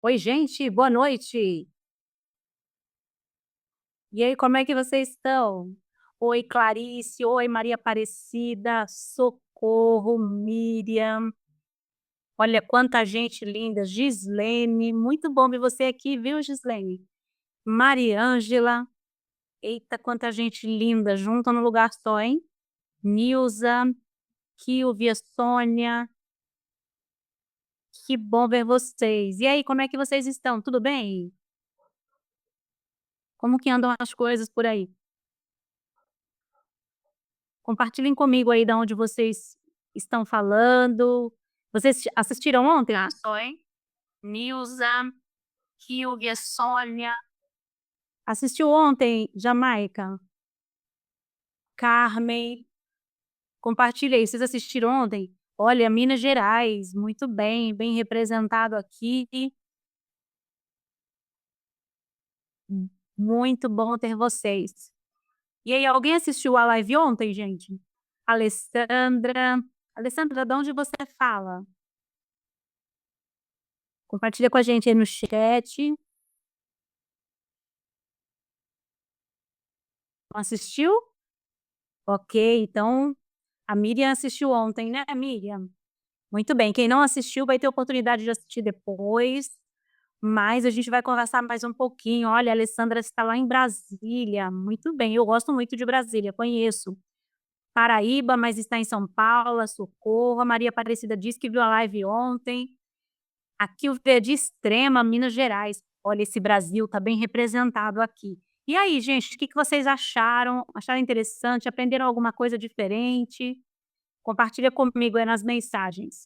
Oi, gente, boa noite. E aí, como é que vocês estão? Oi, Clarice, oi, Maria Aparecida, Socorro, Miriam. Olha quanta gente linda, Gislene, muito bom ver você aqui, viu, Gislene? Mariângela, eita, quanta gente linda, junto no lugar só, hein? Nilza, Kilvia, Sônia, que bom ver vocês. E aí, como é que vocês estão? Tudo bem? Como que andam as coisas por aí? Compartilhem comigo aí da onde vocês estão falando. Vocês assistiram ontem? Ah, só, hein? Nilza, Hilvia, Sônia. Assistiu ontem, Jamaica? Carmen. Compartilha aí, vocês assistiram ontem? Olha, Minas Gerais, muito bem, bem representado aqui. Muito bom ter vocês. E aí, alguém assistiu a live ontem, gente? Alessandra. Alessandra, de onde você fala? Compartilha com a gente aí no chat. Não assistiu? Ok, então a Miriam assistiu ontem, né, Miriam? Muito bem, quem não assistiu vai ter oportunidade de assistir depois, mas a gente vai conversar mais um pouquinho. Olha, a Alessandra está lá em Brasília. Muito bem, eu gosto muito de Brasília, conheço. Paraíba, mas está em São Paulo, Socorro. A Maria Aparecida disse que viu a live ontem. Aqui o Verde Extrema, Minas Gerais. Olha, esse Brasil está bem representado aqui. E aí, gente, o que que vocês acharam? Acharam interessante? Aprenderam alguma coisa diferente? Compartilha comigo aí nas mensagens.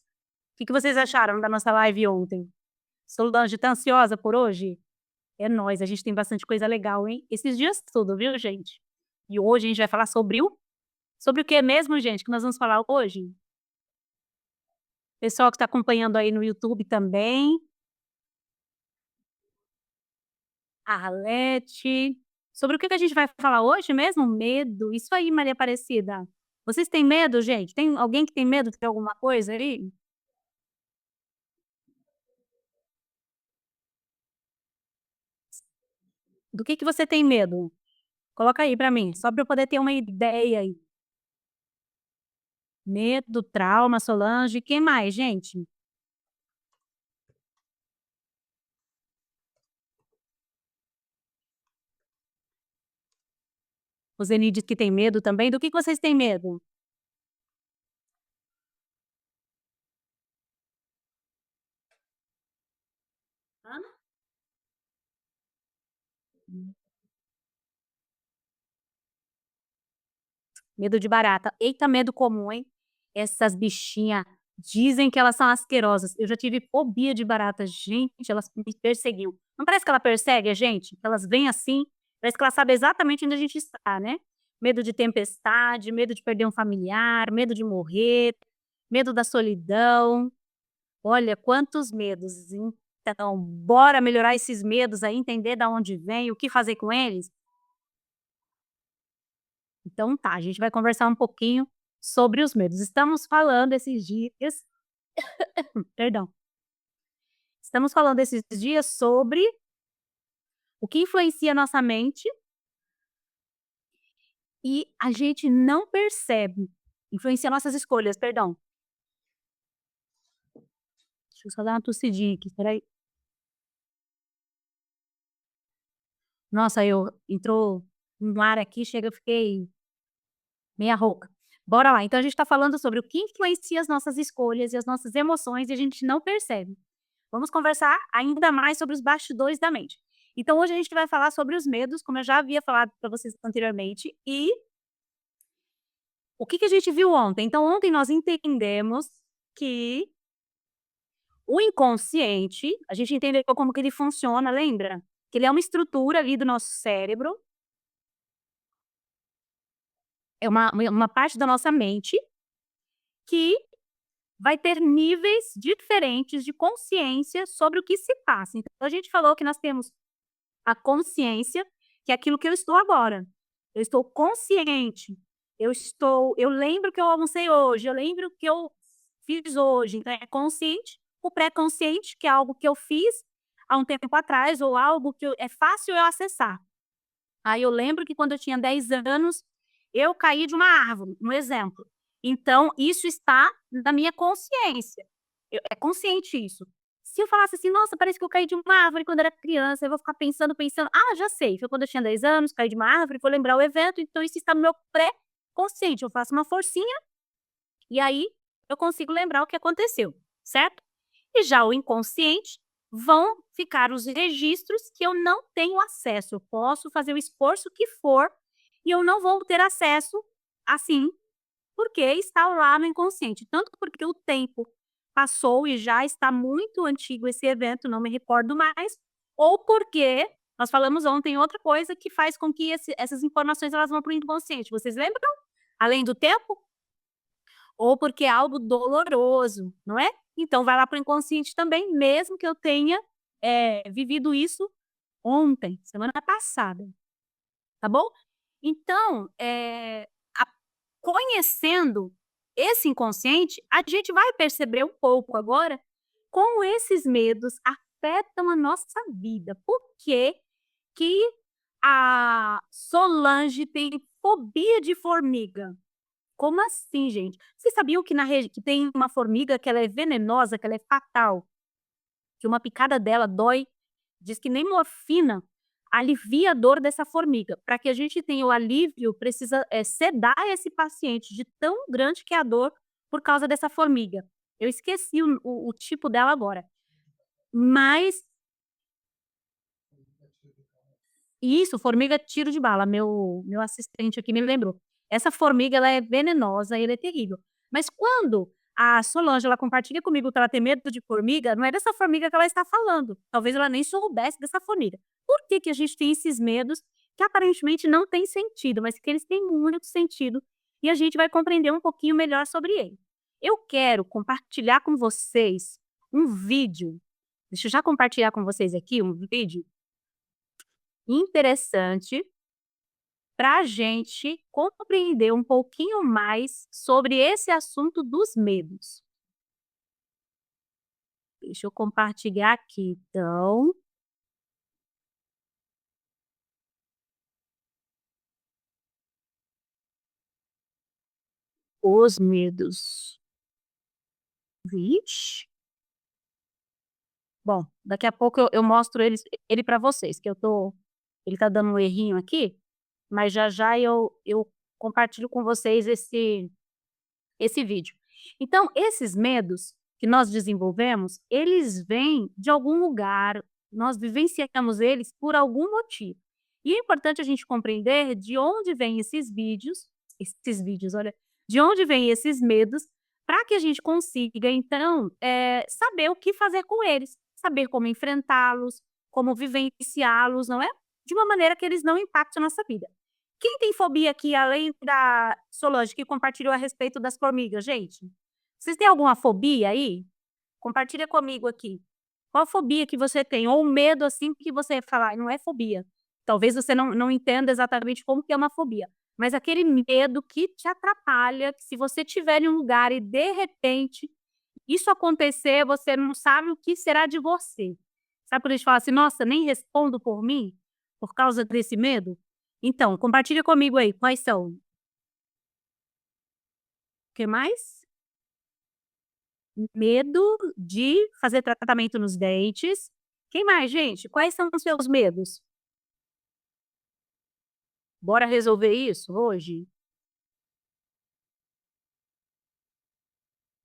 O que que vocês acharam da nossa live ontem? Solange, tá ansiosa por hoje? É nóis, a gente tem bastante coisa legal, hein? Esses dias tudo, viu, gente? E hoje a gente vai falar sobre o que mesmo, gente, que nós vamos falar hoje? Pessoal que está acompanhando aí no YouTube também. A Arlete. Sobre o que que a gente vai falar hoje mesmo? Medo. Isso aí, Maria Aparecida. Vocês têm medo, gente? Tem alguém que tem medo de alguma coisa aí? Do que você tem medo? Coloca aí pra mim, só pra eu poder ter uma ideia aí. Medo, trauma, Solange, quem mais, gente? O Zeni diz que tem medo também. Do que vocês têm medo? Hã? Medo de barata. Eita, medo comum, hein? Essas bichinhas dizem que elas são asquerosas. Eu já tive fobia de barata. Gente, elas me perseguiam. Não parece que ela persegue a gente? Elas vêm assim, parece que ela sabe exatamente onde a gente está, né? Medo de tempestade, medo de perder um familiar, medo de morrer, medo da solidão. Olha, quantos medos. Então, bora melhorar esses medos aí, entender da onde vem, o que fazer com eles? Então tá, a gente vai conversar um pouquinho sobre os medos. Estamos falando esses dias, perdão, estamos falando esses dias sobre o que influencia a nossa mente e a gente não percebe. Influencia nossas escolhas, perdão. Deixa eu só dar uma tossidinha aqui, espera aí. Nossa, eu entrou um ar aqui, chega, eu fiquei meia rouca. Bora lá, então a gente está falando sobre o que influencia as nossas escolhas e as nossas emoções e a gente não percebe. Vamos conversar ainda mais sobre os bastidores da mente. Então, hoje a gente vai falar sobre os medos, como eu já havia falado para vocês anteriormente, e o que que a gente viu ontem. Então, ontem nós entendemos que o inconsciente, a gente entendeu como que ele funciona, lembra? Que ele é uma estrutura ali do nosso cérebro, é uma parte da nossa mente que vai ter níveis diferentes de consciência sobre o que se passa. Então, a gente falou que nós temos a consciência, que é aquilo que eu estou agora. Eu estou consciente. Eu lembro que eu almocei hoje, eu lembro que eu fiz hoje. Então, é consciente. O pré-consciente, que é algo que eu fiz, há um tempo atrás ou algo que é fácil eu acessar. Aí eu lembro que quando eu tinha 10 anos, eu caí de uma árvore, um exemplo. Então isso está na minha consciência, é consciente isso. Se eu falasse assim: "Nossa, parece que eu caí de uma árvore quando era criança", eu vou ficar pensando: "Ah, já sei, foi quando eu tinha 10 anos, caí de uma árvore", vou lembrar o evento, então isso está no meu pré-consciente, eu faço uma forcinha, e aí eu consigo lembrar o que aconteceu, certo? E já o inconsciente vão ficar os registros que eu não tenho acesso. Eu posso fazer o esforço que for e eu não vou ter acesso assim, porque está lá no inconsciente. Tanto porque o tempo passou e já está muito antigo esse evento, não me recordo mais, ou porque nós falamos ontem outra coisa que faz com que essas informações elas vão para o inconsciente. Vocês lembram? Além do tempo? Ou porque é algo doloroso, não é? Então vai lá para o inconsciente também, mesmo que eu tenha, vivido isso ontem, semana passada, tá bom? Então, a conhecendo esse inconsciente, a gente vai perceber um pouco agora como esses medos afetam a nossa vida. Por que que a Solange tem fobia de formiga? Como assim, gente? Vocês sabiam que que tem uma formiga que ela é venenosa, que ela é fatal, que uma picada dela dói, diz que nem morfina alivia a dor dessa formiga. Para que a gente tenha o alívio, precisa, sedar esse paciente de tão grande que é a dor por causa dessa formiga. Eu esqueci o tipo dela agora, mas isso, formiga tiro de bala, meu assistente aqui me lembrou. Essa formiga ela é venenosa e ela é terrível. Mas quando a Solange ela compartilha comigo que ela tem medo de formiga, não é dessa formiga que ela está falando, talvez ela nem soubesse dessa formiga. Por que que a gente tem esses medos que aparentemente não têm sentido, mas que eles têm muito sentido, e a gente vai compreender um pouquinho melhor sobre ele. Eu quero compartilhar com vocês um vídeo, deixa eu já compartilhar com vocês aqui um vídeo interessante para a gente compreender um pouquinho mais sobre esse assunto dos medos. Deixa eu compartilhar aqui, então. Os medos. Vixe. Bom, daqui a pouco eu mostro ele para vocês, que ele tá dando um errinho aqui, mas já já eu compartilho com vocês esse vídeo. Então, esses medos que nós desenvolvemos, eles vêm de algum lugar, nós vivenciamos eles por algum motivo. E é importante a gente compreender de onde vêm esses vídeos, olha, de onde vêm esses medos, para que a gente consiga, então, saber o que fazer com eles, saber como enfrentá-los, como vivenciá-los, não é? De uma maneira que eles não impactem a nossa vida. Quem tem fobia aqui, além da Solange, que compartilhou a respeito das formigas, gente? Vocês têm alguma fobia aí? Compartilha comigo aqui. Qual fobia que você tem? Ou medo, assim, que você fala: "Ai, não é fobia". Talvez você não entenda exatamente como que é uma fobia, mas aquele medo que te atrapalha, que se você estiver em um lugar e, de repente, isso acontecer, você não sabe o que será de você. Sabe quando a gente fala assim: "Nossa, nem respondo por mim, por causa desse medo"? Então, compartilha comigo aí, quais são? O que mais? Medo de fazer tratamento nos dentes. Quem mais, gente? Quais são os seus medos? Bora resolver isso hoje?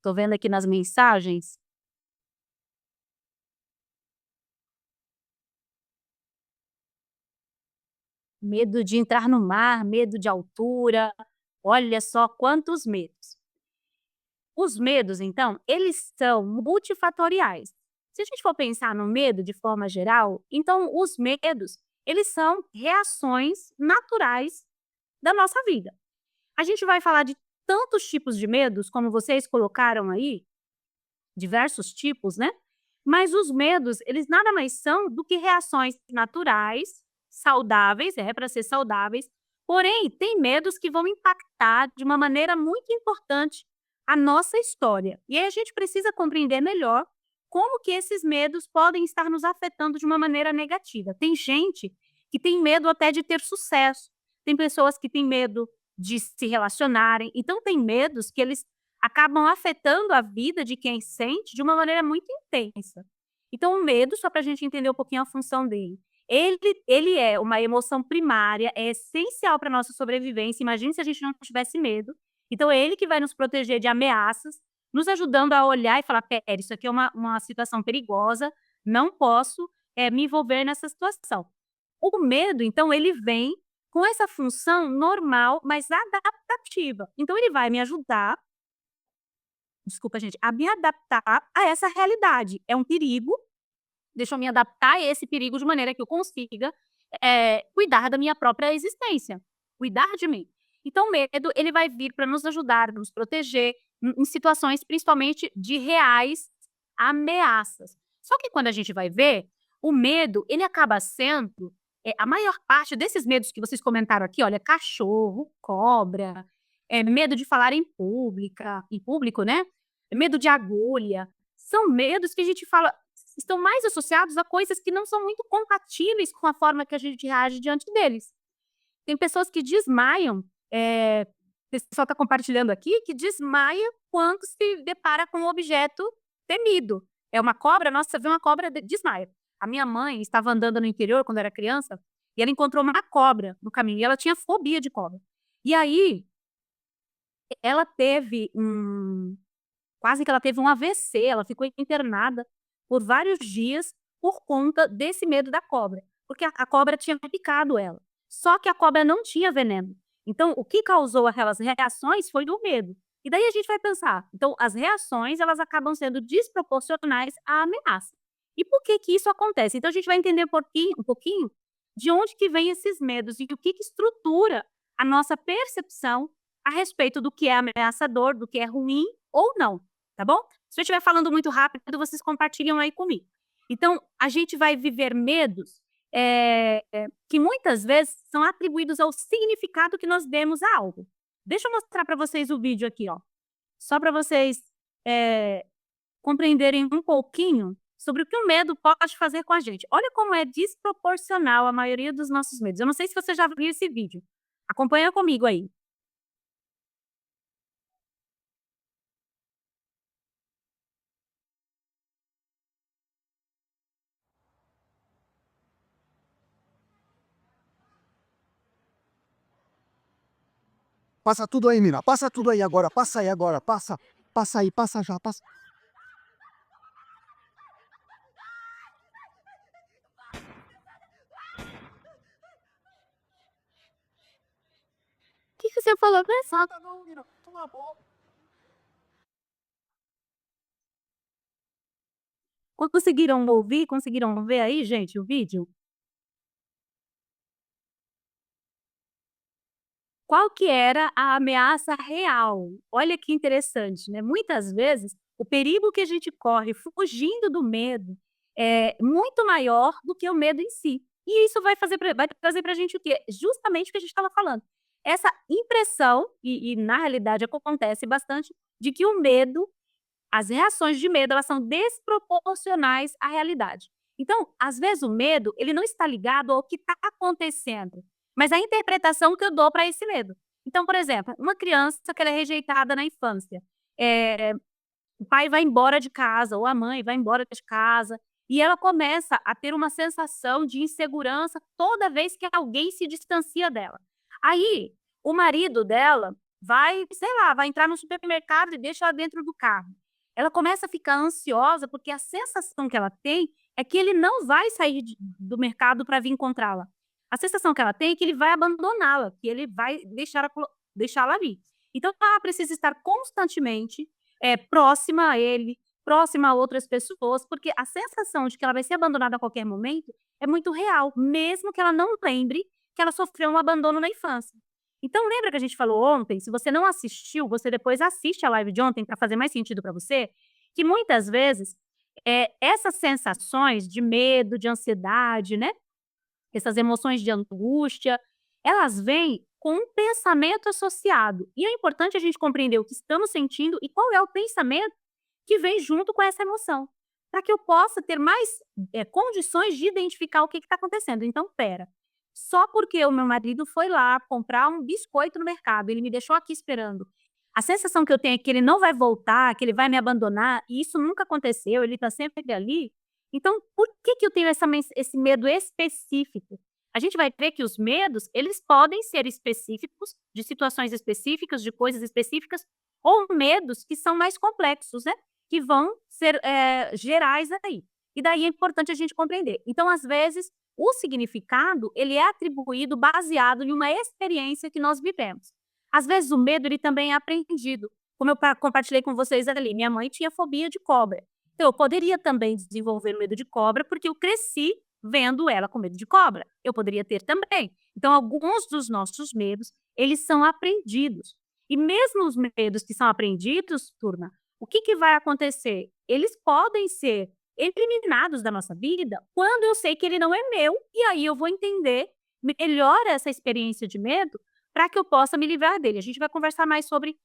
Tô vendo aqui nas mensagens. Medo de entrar no mar, medo de altura. Olha só quantos medos. Os medos, então, eles são multifatoriais. Se a gente for pensar no medo de forma geral, então os medos, eles são reações naturais da nossa vida. A gente vai falar de tantos tipos de medos, como vocês colocaram aí, diversos tipos, né? Mas os medos, eles nada mais são do que reações naturais, saudáveis, para ser saudáveis, porém, tem medos que vão impactar de uma maneira muito importante a nossa história. E aí a gente precisa compreender melhor como que esses medos podem estar nos afetando de uma maneira negativa. Tem gente que tem medo até de ter sucesso, tem pessoas que têm medo de se relacionarem, então tem medos que eles acabam afetando a vida de quem sente de uma maneira muito intensa. Então o medo, só para a gente entender um pouquinho a função dele, ele é uma emoção primária, é essencial para nossa sobrevivência, imagine se a gente não tivesse medo, então é ele que vai nos proteger de ameaças, nos ajudando a olhar e falar: "Espera, isso aqui é uma situação perigosa, não posso, me envolver nessa situação". O medo, então, ele vem com essa função normal, mas adaptativa. Então ele vai me ajudar, desculpa gente, a me adaptar a essa realidade. É um perigo, deixa eu me adaptar a esse perigo de maneira que eu consiga, cuidar da minha própria existência, cuidar de mim. Então o medo, ele vai vir para nos ajudar, nos proteger em situações principalmente de reais ameaças. Só que quando a gente vai ver, o medo, ele acaba sendo, a maior parte desses medos que vocês comentaram aqui, olha, cachorro, cobra, medo de falar em público, né, medo de agulha, são medos que a gente fala estão mais associados a coisas que não são muito compatíveis com a forma que a gente reage diante deles. Tem pessoas que desmaiam, o pessoal está compartilhando aqui, que desmaia quando se depara com um objeto temido. É uma cobra, nossa, vê uma cobra, desmaia. A minha mãe estava andando no interior quando era criança, e ela encontrou uma cobra no caminho, e ela tinha fobia de cobra. E aí, ela teve quase que ela teve um AVC, ela ficou internada por vários dias por conta desse medo da cobra, porque a cobra tinha picado ela. Só que a cobra não tinha veneno. Então, o que causou aquelas reações foi do medo. E daí a gente vai pensar, então as reações elas acabam sendo desproporcionais à ameaça. E por que que isso acontece? Então a gente vai entender um pouquinho de onde que vem esses medos e o que que estrutura a nossa percepção a respeito do que é ameaçador, do que é ruim ou não, tá bom? Se eu estiver falando muito rápido, vocês compartilham aí comigo. Então, a gente vai viver medos, que muitas vezes são atribuídos ao significado que nós demos a algo. Deixa eu mostrar para vocês o vídeo aqui, ó, só para vocês, compreenderem um pouquinho sobre o que o medo pode fazer com a gente. Olha como é desproporcional a maioria dos nossos medos. Eu não sei se você já viu esse vídeo. Acompanha comigo aí. Passa tudo aí, mina. Passa tudo aí agora. Passa aí agora. Passa. Passa aí, passa já. Passa. O que que você falou? Nada não, mina. Toma bom. Conseguiram ouvir? Conseguiram ver aí, gente, o vídeo? Qual que era a ameaça real? Olha que interessante, né, muitas vezes, o perigo que a gente corre fugindo do medo é muito maior do que o medo em si. E isso vai trazer para a gente o quê? Justamente o que a gente estava falando, essa impressão, e na realidade acontece bastante, de que o medo as reações de medo, elas são desproporcionais à realidade. Então, às vezes o medo, ele não está ligado ao que está acontecendo, mas à interpretação que eu dou para esse medo. Então, por exemplo, uma criança que ela é rejeitada na infância, eh, o pai vai embora de casa ou a mãe vai embora de casa, e ela começa a ter uma sensação de insegurança toda vez que alguém se distancia dela. Aí, o marido dela vai, sei lá, vai entrar no supermercado e deixa ela dentro do carro. Ela começa a ficar ansiosa, porque a sensação que ela tem é que ele não vai sair do mercado para vir encontrá-la. A sensação que ela tem é que ele vai abandoná-la, que ele vai deixá-la ali. Então, ela precisa estar constantemente próxima a ele, próxima a outras pessoas, porque a sensação de que ela vai ser abandonada a qualquer momento é muito real, mesmo que ela não lembre que ela sofreu um abandono na infância. Então lembra que a gente falou ontem, se você não assistiu, você depois assiste a live de ontem para fazer mais sentido para você, que muitas vezes, essas sensações de medo, de ansiedade, né, essas emoções de angústia, elas vêm com um pensamento associado. E é importante a gente compreender o que estamos sentindo e qual é o pensamento que vem junto com essa emoção. para que eu possa ter mais condições de identificar o que está acontecendo. Então, espera, só porque o meu marido foi lá comprar um biscoito no mercado, ele me deixou aqui esperando. A sensação que eu tenho é que ele não vai voltar, que ele vai me abandonar, e isso nunca aconteceu, ele está sempre ali. Então, por que que eu tenho esse medo específico? A gente vai ver que os medos, eles podem ser específicos, de situações específicas, de coisas específicas, ou medos que são mais complexos, né? Que vão ser gerais aí. E daí é importante a gente compreender. Então, às vezes, o significado, ele é atribuído baseado em uma experiência que nós vivemos. Às vezes, o medo, ele também é aprendido. Como eu compartilhei com vocês ali, minha mãe tinha fobia de cobra. Então, eu poderia também desenvolver medo de cobra, porque eu cresci vendo ela com medo de cobra. Eu poderia ter também. Então, alguns dos nossos medos, eles são aprendidos. E mesmo os medos que são aprendidos, turma, o que que vai acontecer? Eles podem ser eliminados da nossa vida quando eu sei que ele não é meu, e aí eu vou entender melhor essa experiência de medo para que eu possa me livrar dele. A gente vai conversar mais sobre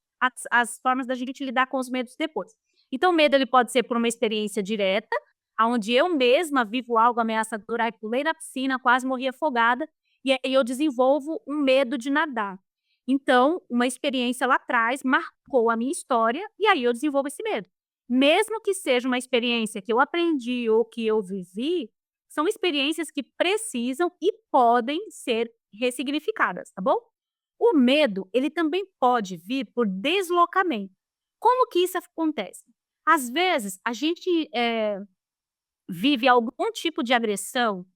as formas da gente lidar com os medos depois. Então, o medo ele pode ser por uma experiência direta, onde eu mesma vivo algo ameaçador, aí pulei na piscina, quase morri afogada, e aí eu desenvolvo um medo de nadar. Então, uma experiência lá atrás marcou a minha história, e aí eu desenvolvo esse medo. Mesmo que seja uma experiência que eu aprendi ou que eu vivi, são experiências que precisam e podem ser ressignificadas, tá bom? O medo, ele também pode vir por deslocamento. Como que isso acontece? Às vezes, a gente vive algum tipo de agressão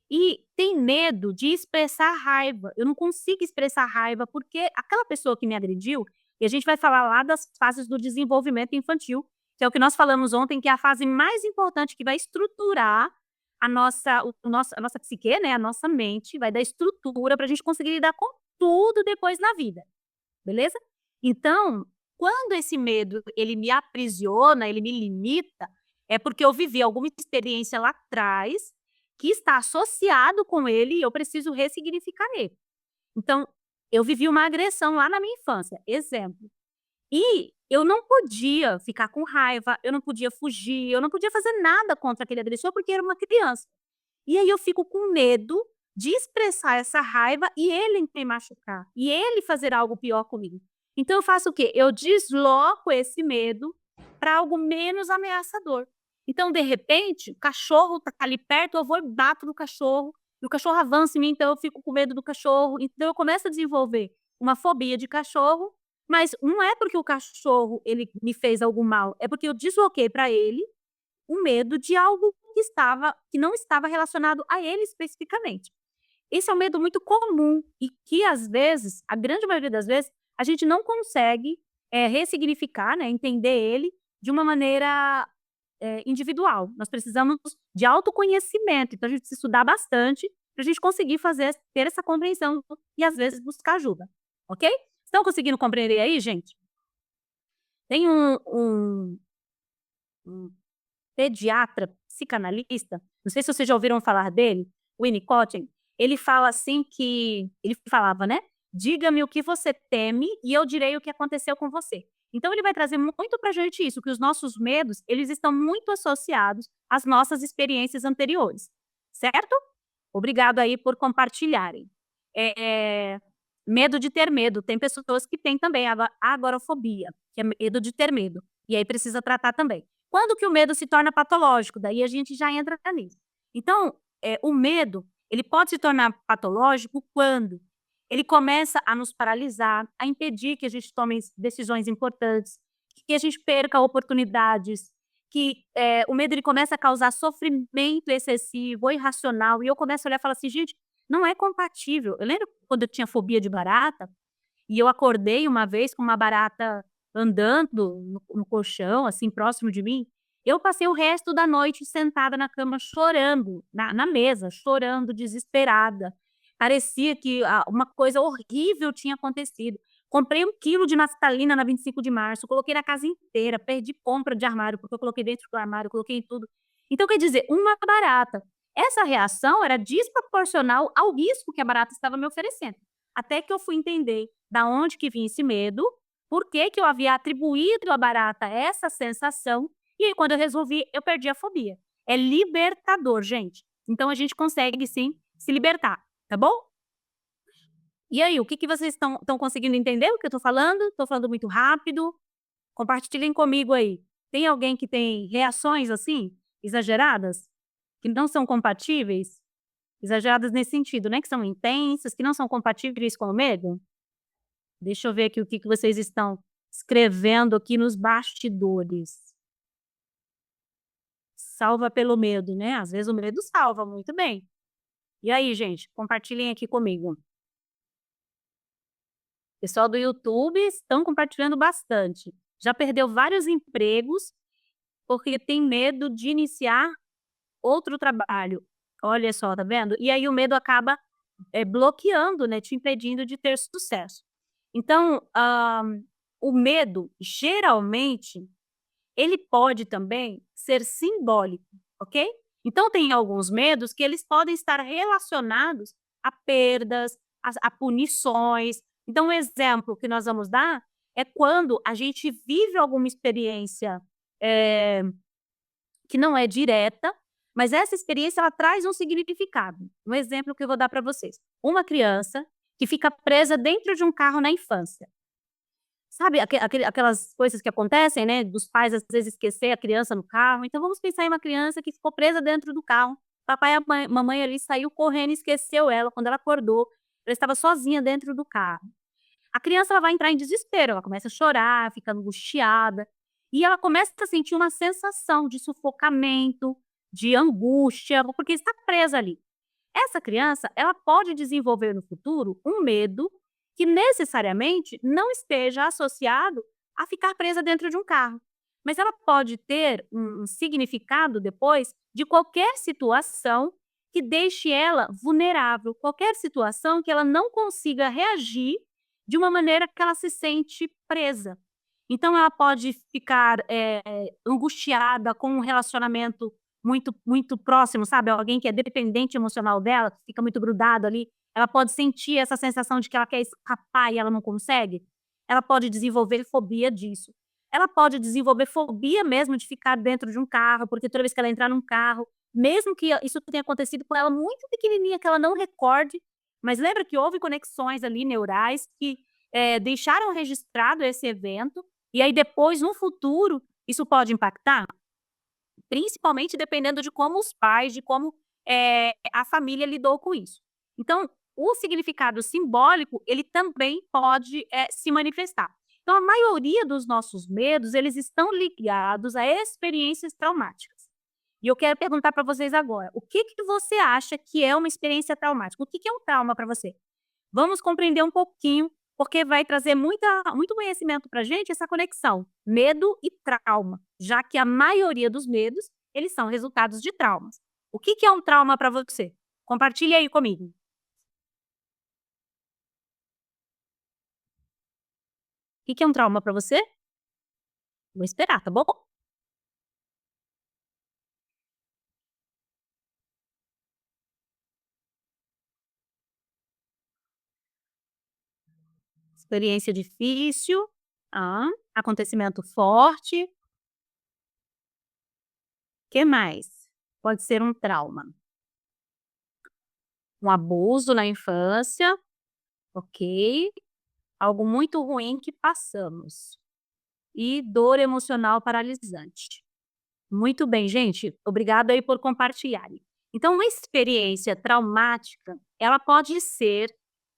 e tem medo de expressar raiva. Eu não consigo expressar raiva porque aquela pessoa que me agrediu, e a gente vai falar lá das fases do desenvolvimento infantil, que é o que nós falamos ontem, que é a fase mais importante que vai estruturar a nossa psique, né, a nossa mente, vai dar estrutura para a gente conseguir lidar com tudo depois na vida, beleza? Então, quando esse medo ele me aprisiona, ele me limita, é porque eu vivi alguma experiência lá atrás que está associado com ele e eu preciso ressignificar ele. Então, eu vivi uma agressão lá na minha infância, exemplo. E eu não podia ficar com raiva, eu não podia fugir, eu não podia fazer nada contra aquele agressor porque era uma criança. E aí eu fico com medo de expressar essa raiva e ele me machucar, e ele fazer algo pior comigo. Então eu faço o quê? Eu desloco esse medo para algo menos ameaçador. Então, de repente, o cachorro tá ali perto, eu vou e bato no cachorro, e o cachorro avança em mim, então eu fico com medo do cachorro. Então eu começo a desenvolver uma fobia de cachorro, mas não é porque o cachorro ele me fez algo mal, é porque eu desloquei para ele o medo de algo que não estava relacionado a ele especificamente. Esse é um medo muito comum e que às vezes, a grande maioria das vezes, a gente não consegue, ressignificar, né, entender ele de uma maneira, individual. Nós precisamos de autoconhecimento, então a gente precisa estudar bastante para a gente conseguir ter essa compreensão e às vezes buscar ajuda, ok? Estão conseguindo compreender aí, gente? Tem um pediatra psicanalista, não sei se vocês já ouviram falar dele, o Winnicott, ele falava, né: "Diga-me o que você teme e eu direi o que aconteceu com você". Então ele vai trazer muito pra gente isso, que os nossos medos, eles estão muito associados às nossas experiências anteriores, certo? Obrigado aí por compartilharem. Medo de ter medo, tem pessoas que têm também agorafobia, que é medo de ter medo, e aí precisa tratar também. Quando que o medo se torna patológico? Daí a gente já entra nisso. Então, o medo, ele pode se tornar patológico quando ele começa a nos paralisar, a impedir que a gente tome decisões importantes, que a gente perca oportunidades, que, o medo ele começa a causar sofrimento excessivo ou irracional, e eu começo a olhar e falar assim: "Gente, não é compatível". Eu lembro quando eu tinha fobia de barata, e eu acordei uma vez com uma barata andando no colchão, assim, próximo de mim, eu passei o resto da noite sentada na cama chorando, na mesa, chorando, desesperada. Parecia que uma coisa horrível tinha acontecido. Comprei 1 quilo de naftalina na 25 de março, coloquei na casa inteira, perdi compra de armário, porque eu coloquei dentro do armário, coloquei em tudo. Então quer dizer, uma barata. Essa reação era desproporcional ao risco que a barata estava me oferecendo. Até que eu fui entender da onde que vinha esse medo, por que que eu havia atribuído à barata essa sensação, E aí, quando eu resolvi, eu perdi a fobia. É libertador, gente. Então a gente consegue sim se libertar, tá bom? E aí, o que que vocês estão conseguindo entender o que eu tô falando? Tô falando muito rápido? Compartilhem comigo aí. Tem alguém que tem reações, assim, exageradas? Que não são compatíveis? Exageradas nesse sentido, né, que são intensas, que não são compatíveis com o medo? Deixa eu ver aqui o que que vocês estão escrevendo aqui nos bastidores. Salva pelo medo, né, às vezes o medo salva, muito bem. E aí, gente, compartilhem aqui comigo. Pessoal do YouTube estão compartilhando bastante. Já perdeu vários empregos porque tem medo de iniciar outro trabalho. Olha só, tá vendo? E aí o medo acaba, bloqueando, né, te impedindo de ter sucesso. Então, o medo, geralmente, ele pode também ser simbólico, ok? Então tem alguns medos que eles podem estar relacionados a perdas, a punições. Então um exemplo que nós vamos dar é quando a gente vive alguma experiência, eh, que não é direta, mas essa experiência ela traz um significado. Um exemplo que eu vou dar para vocês. Uma criança que fica presa dentro de um carro na infância. Sabe aquelas coisas que acontecem, né, dos pais às vezes esquecer a criança no carro, então vamos pensar em uma criança que ficou presa dentro do carro, papai e a mamãe ali saiu correndo e esqueceu ela, quando ela acordou, ela estava sozinha dentro do carro. A criança ela vai entrar em desespero, ela começa a chorar, fica angustiada, e ela começa a sentir uma sensação de sufocamento, de angústia, porque está presa ali. Essa criança, ela pode desenvolver no futuro um medo que necessariamente não esteja associado a ficar presa dentro de um carro. Mas ela pode ter um significado depois de qualquer situação que deixe ela vulnerável, qualquer situação que ela não consiga reagir de uma maneira que ela se sente presa. Então ela pode ficar, angustiada com um relacionamento muito próximo, sabe, alguém que é dependente emocional dela, que fica muito grudado ali, ela pode sentir essa sensação de que ela quer escapar e ela não consegue. Ela pode desenvolver fobia disso. Ela pode desenvolver fobia mesmo de ficar dentro de um carro, porque toda vez que ela entrar num carro, mesmo que isso tenha acontecido com ela muito pequenininha, que ela não recorde, mas lembra que houve conexões ali neurais que, deixaram registrado esse evento, e aí depois, no futuro, isso pode impactar? Principalmente dependendo de como os pais, de como, a família lidou com isso. Então, o significado simbólico, ele também pode, se manifestar. Então, a maioria dos nossos medos, eles estão ligados a experiências traumáticas. E eu quero perguntar para vocês agora, o que que você acha que é uma experiência traumática? O que que é um trauma para você? Vamos compreender um pouquinho, porque vai trazer muito conhecimento para a gente essa conexão, medo e trauma, já que a maioria dos medos, eles são resultados de traumas. O que que é um trauma para você? Compartilhe aí comigo. O que que é um trauma para você? Vou esperar, tá bom? Experiência difícil, acontecimento forte, que mais? Pode ser um trauma. Um abuso na infância, ok. Algo muito ruim que passamos. E dor emocional paralisante. Muito bem, gente. Obrigada aí por compartilharem. Então, uma experiência traumática, ela pode ser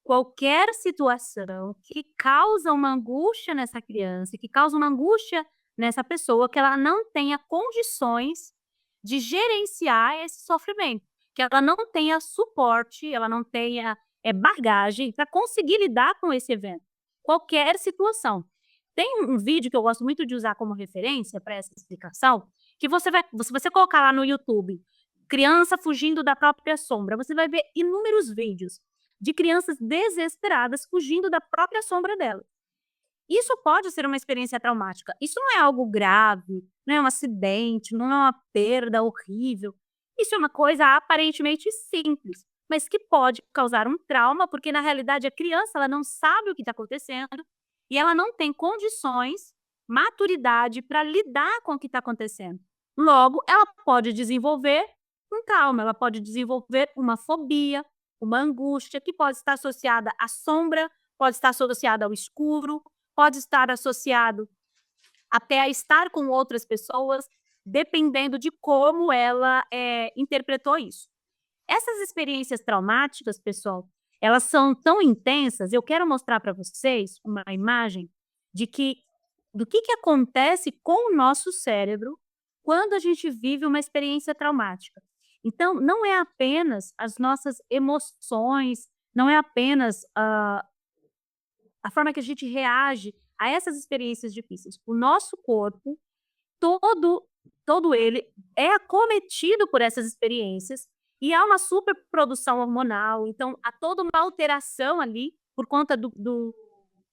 qualquer situação que causa uma angústia nessa criança, que causa uma angústia nessa pessoa, que ela não tenha condições de gerenciar esse sofrimento, que ela não tenha suporte, ela não tenha bagagem para conseguir lidar com esse evento. Qualquer situação. Tem um vídeo que eu gosto muito de usar como referência para essa explicação, que se você colocar lá no YouTube, criança fugindo da própria sombra, você vai ver inúmeros vídeos de crianças desesperadas fugindo da própria sombra dela. Isso pode ser uma experiência traumática. Isso não é algo grave, não é um acidente, não é uma perda horrível. Isso é uma coisa aparentemente simples, mas que pode causar um trauma, porque na realidade a criança ela não sabe o que está acontecendo e ela não tem condições maturidade para lidar com o que está acontecendo. Logo, ela pode desenvolver um trauma, ela pode desenvolver uma fobia, uma angústia que pode estar associada à sombra, pode estar associada ao escuro, pode estar associado até a estar com outras pessoas, dependendo de como ela, interpretou isso. Essas experiências traumáticas, pessoal, elas são tão intensas, eu quero mostrar para vocês uma imagem de que do que acontece com o nosso cérebro quando a gente vive uma experiência traumática. Então, não é apenas as nossas emoções, não é apenas a forma que a gente reage a essas experiências difíceis. O nosso corpo, todo todo ele é acometido por essas experiências e há uma superprodução hormonal, então há toda uma alteração ali por conta do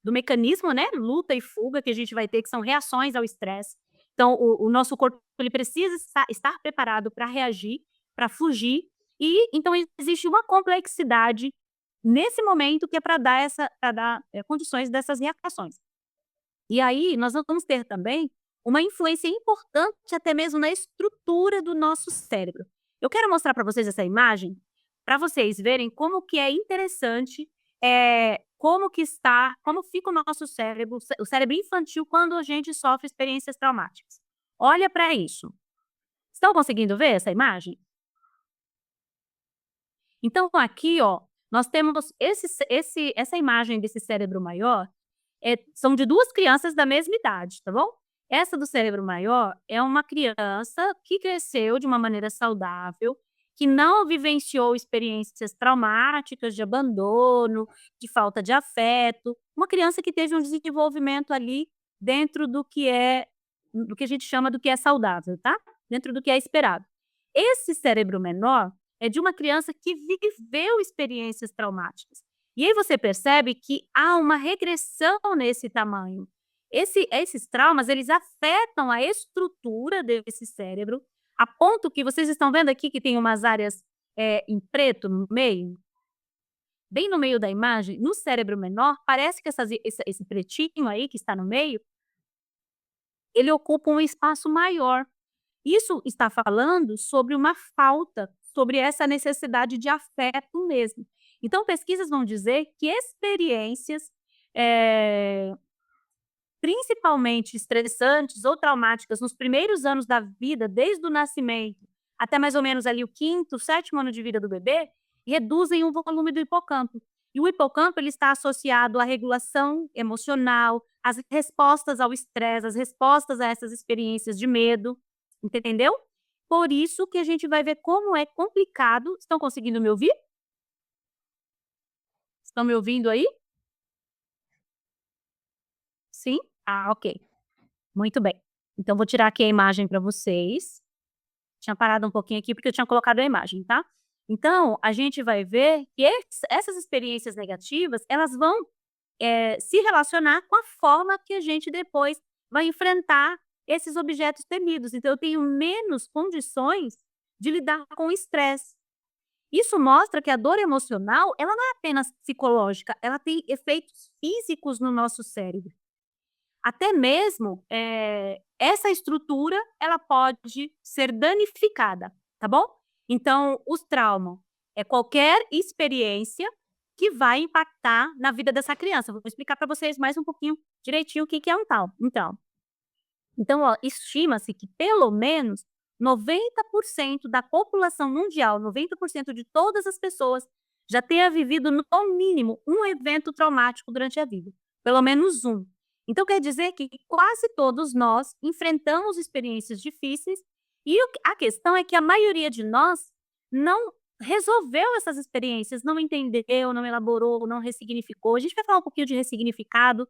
mecanismo, né, luta e fuga que a gente vai ter, que são reações ao estresse. Então o nosso corpo ele precisa estar preparado para reagir, para fugir, e então existe uma complexidade nesse momento que é para dar condições dessas reações. E aí, nós vamos ter também uma influência importante até mesmo na estrutura do nosso cérebro. Eu quero mostrar para vocês essa imagem, para vocês verem como que é interessante, como fica o nosso cérebro, o cérebro infantil quando a gente sofre experiências traumáticas. Olha para isso. Estão conseguindo ver essa imagem? Então aqui, ó, nós temos essa imagem desse cérebro maior, são de 2 crianças da mesma idade, tá bom? Essa do cérebro maior é uma criança que cresceu de uma maneira saudável, que não vivenciou experiências traumáticas de abandono, de falta de afeto, uma criança que teve um desenvolvimento ali dentro do que a gente chama do que é saudável, tá? Dentro do que é esperado. Esse cérebro menor é de uma criança que viveu experiências traumáticas. E aí você percebe que há uma regressão nesse tamanho. Esses traumas, eles afetam a estrutura desse cérebro, a ponto que vocês estão vendo aqui que tem umas áreas, em preto no meio? Bem no meio da imagem, no cérebro menor, parece que esse pretinho aí que está no meio, ele ocupa um espaço maior. Isso está falando sobre uma falta, sobre essa necessidade de afeto mesmo. Então, pesquisas vão dizer que experiências, principalmente estressantes ou traumáticas nos primeiros anos da vida, desde o nascimento até mais ou menos ali o 5º, 7º ano de vida do bebê, reduzem o volume do hipocampo. E o hipocampo ele está associado à regulação emocional, às respostas ao estresse, às respostas a essas experiências de medo, entendeu? Por isso que a gente vai ver como é complicado. Estão conseguindo me ouvir? Estão me ouvindo aí? Sim? Ah, ok. Muito bem. Então vou tirar aqui a imagem para vocês. Tinha parado um pouquinho aqui, porque eu tinha colocado a imagem, tá? Então, a gente vai ver que essas experiências negativas, elas vão, se relacionar com a forma que a gente depois vai enfrentar esses objetos temidos. Então eu tenho menos condições de lidar com o estresse. Isso mostra que a dor emocional, ela não é apenas psicológica, ela tem efeitos físicos no nosso cérebro. Até mesmo, essa estrutura, ela pode ser danificada, tá bom? Então, os traumas é qualquer experiência que vai impactar na vida dessa criança. Vou explicar para vocês mais um pouquinho direitinho o que é um trauma. Então, ó, estima-se que pelo menos 90% da população mundial, 90% de todas as pessoas, já tenha vivido no mínimo um evento traumático durante a vida, pelo menos um. Então quer dizer que quase todos nós enfrentamos experiências difíceis e a questão é que a maioria de nós não resolveu essas experiências, não entendeu, não elaborou, não ressignificou. A gente vai falar um pouquinho de ressignificado,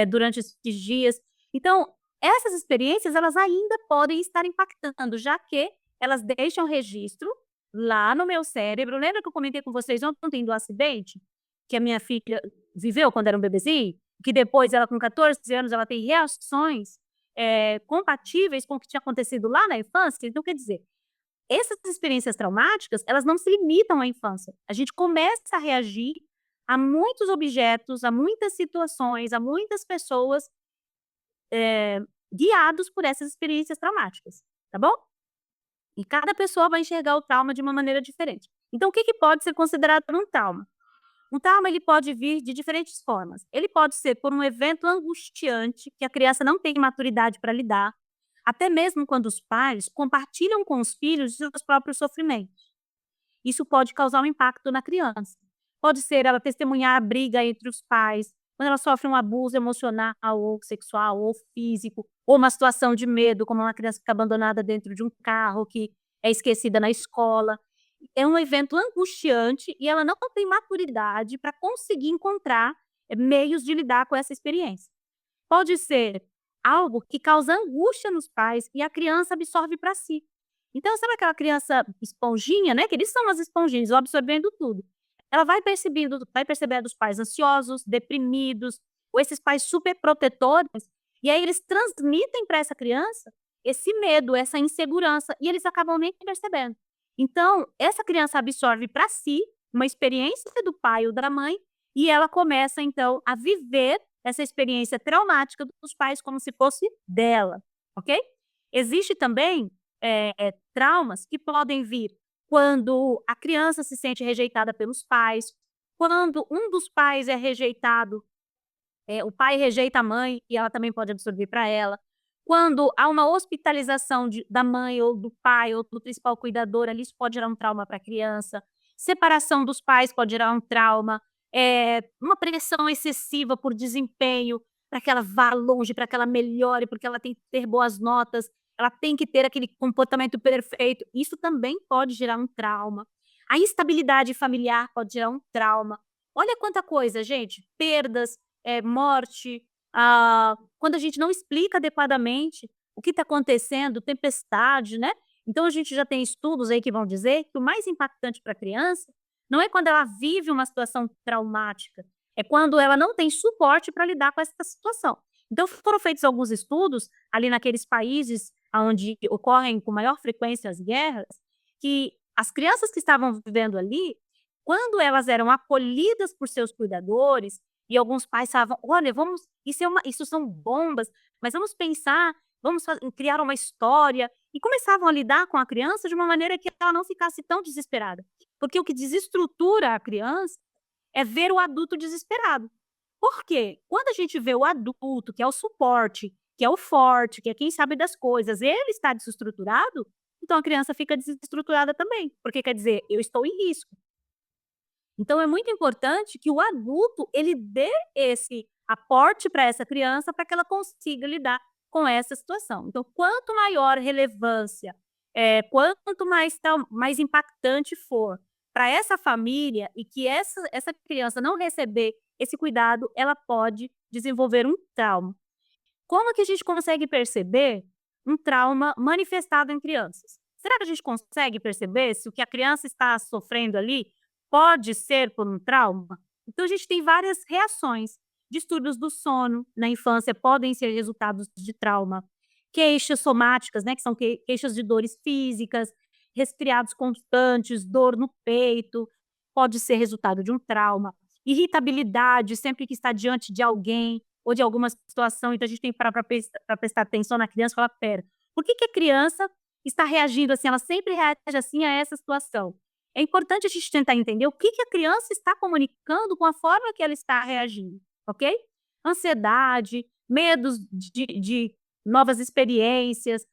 durante esses dias. Então, essas experiências, elas ainda podem estar impactando, já que elas deixam registro lá no meu cérebro. Lembra que eu comentei com vocês ontem do acidente que a minha filha viveu quando era um bebezinho? Que depois ela com 14 anos, ela tem reações, compatíveis com o que tinha acontecido lá na infância. Então, quer dizer, essas experiências traumáticas, elas não se limitam à infância. A gente começa a reagir a muitos objetos, a muitas situações, a muitas pessoas, guiados por essas experiências traumáticas, tá bom? E cada pessoa vai enxergar o trauma de uma maneira diferente. Então, o que pode ser considerado um trauma? Um trauma ele pode vir de diferentes formas. Ele pode ser por um evento angustiante que a criança não tem maturidade para lidar, até mesmo quando os pais compartilham com os filhos seus próprios sofrimentos. Isso pode causar um impacto na criança. Pode ser ela testemunhar a briga entre os pais, quando ela sofre um abuso emocional ou sexual ou físico, ou uma situação de medo, como uma criança fica abandonada dentro de um carro, que é esquecida na escola. É um evento angustiante e ela não tem maturidade para conseguir encontrar meios de lidar com essa experiência. Pode ser algo que causa angústia nos pais e a criança absorve para si. Então, sabe aquela criança esponjinha, né? Que eles são as esponjinhas, vão absorvendo tudo. Ela vai percebendo os pais ansiosos, deprimidos, ou esses pais super protetores, e aí eles transmitem para essa criança esse medo, essa insegurança, e eles acabam nem percebendo. Então, essa criança absorve para si uma experiência do pai ou da mãe, e ela começa, então, a viver essa experiência traumática dos pais como se fosse dela, ok? Existe também traumas que podem vir quando a criança se sente rejeitada pelos pais, quando um dos pais é rejeitado, o pai rejeita a mãe e ela também pode absorver para ela. Quando há uma hospitalização da mãe ou do pai ou do principal cuidador, ali isso pode gerar um trauma para a criança. Separação dos pais pode gerar um trauma. Uma pressão excessiva por desempenho, para que ela vá longe, para que ela melhore, porque ela tem que ter boas notas, ela tem que ter aquele comportamento perfeito. Isso também pode gerar um trauma. A instabilidade familiar pode gerar um trauma. Olha quanta coisa, gente. Perdas, morte, quando a gente não explica adequadamente o que está acontecendo, tempestade, né? Então a gente já tem estudos aí que vão dizer que o mais impactante para a criança não é quando ela vive uma situação traumática, é quando ela não tem suporte para lidar com essa situação. Então foram feitos alguns estudos ali naqueles países onde ocorrem com maior frequência as guerras, que as crianças que estavam vivendo ali, quando elas eram acolhidas por seus cuidadores, e alguns pais falavam: "Olha, vamos isso são bombas, mas vamos pensar, criar uma história", e começavam a lidar com a criança de uma maneira que ela não ficasse tão desesperada. Porque o que desestrutura a criança é ver o adulto desesperado. Por quê? Quando a gente vê o adulto, que é o suporte, que é o forte, que é quem sabe das coisas, ele está desestruturado, então a criança fica desestruturada também, porque quer dizer, eu estou em risco. Então é muito importante que o adulto ele dê esse aporte para essa criança para que ela consiga lidar com essa situação. Então, quanto maior relevância, quanto mais impactante for para essa família e que essa criança não receber esse cuidado, ela pode desenvolver um trauma. Como que a gente consegue perceber um trauma manifestado em crianças? Será que a gente consegue perceber se o que a criança está sofrendo ali pode ser por um trauma? Então a gente tem várias reações. Distúrbios do sono na infância podem ser resultados de trauma. Queixas somáticas, né, que são queixas de dores físicas, resfriados constantes, dor no peito, pode ser resultado de um trauma. Irritabilidade, sempre que está diante de alguém ou de alguma situação, então a gente tem que parar para prestar atenção na criança e falar: "Espera, por que que a criança está reagindo assim? Ela sempre reage assim a essa situação". É importante a gente tentar entender o que que a criança está comunicando com a forma que ela está reagindo, ok? Ansiedade, medos de novas experiências,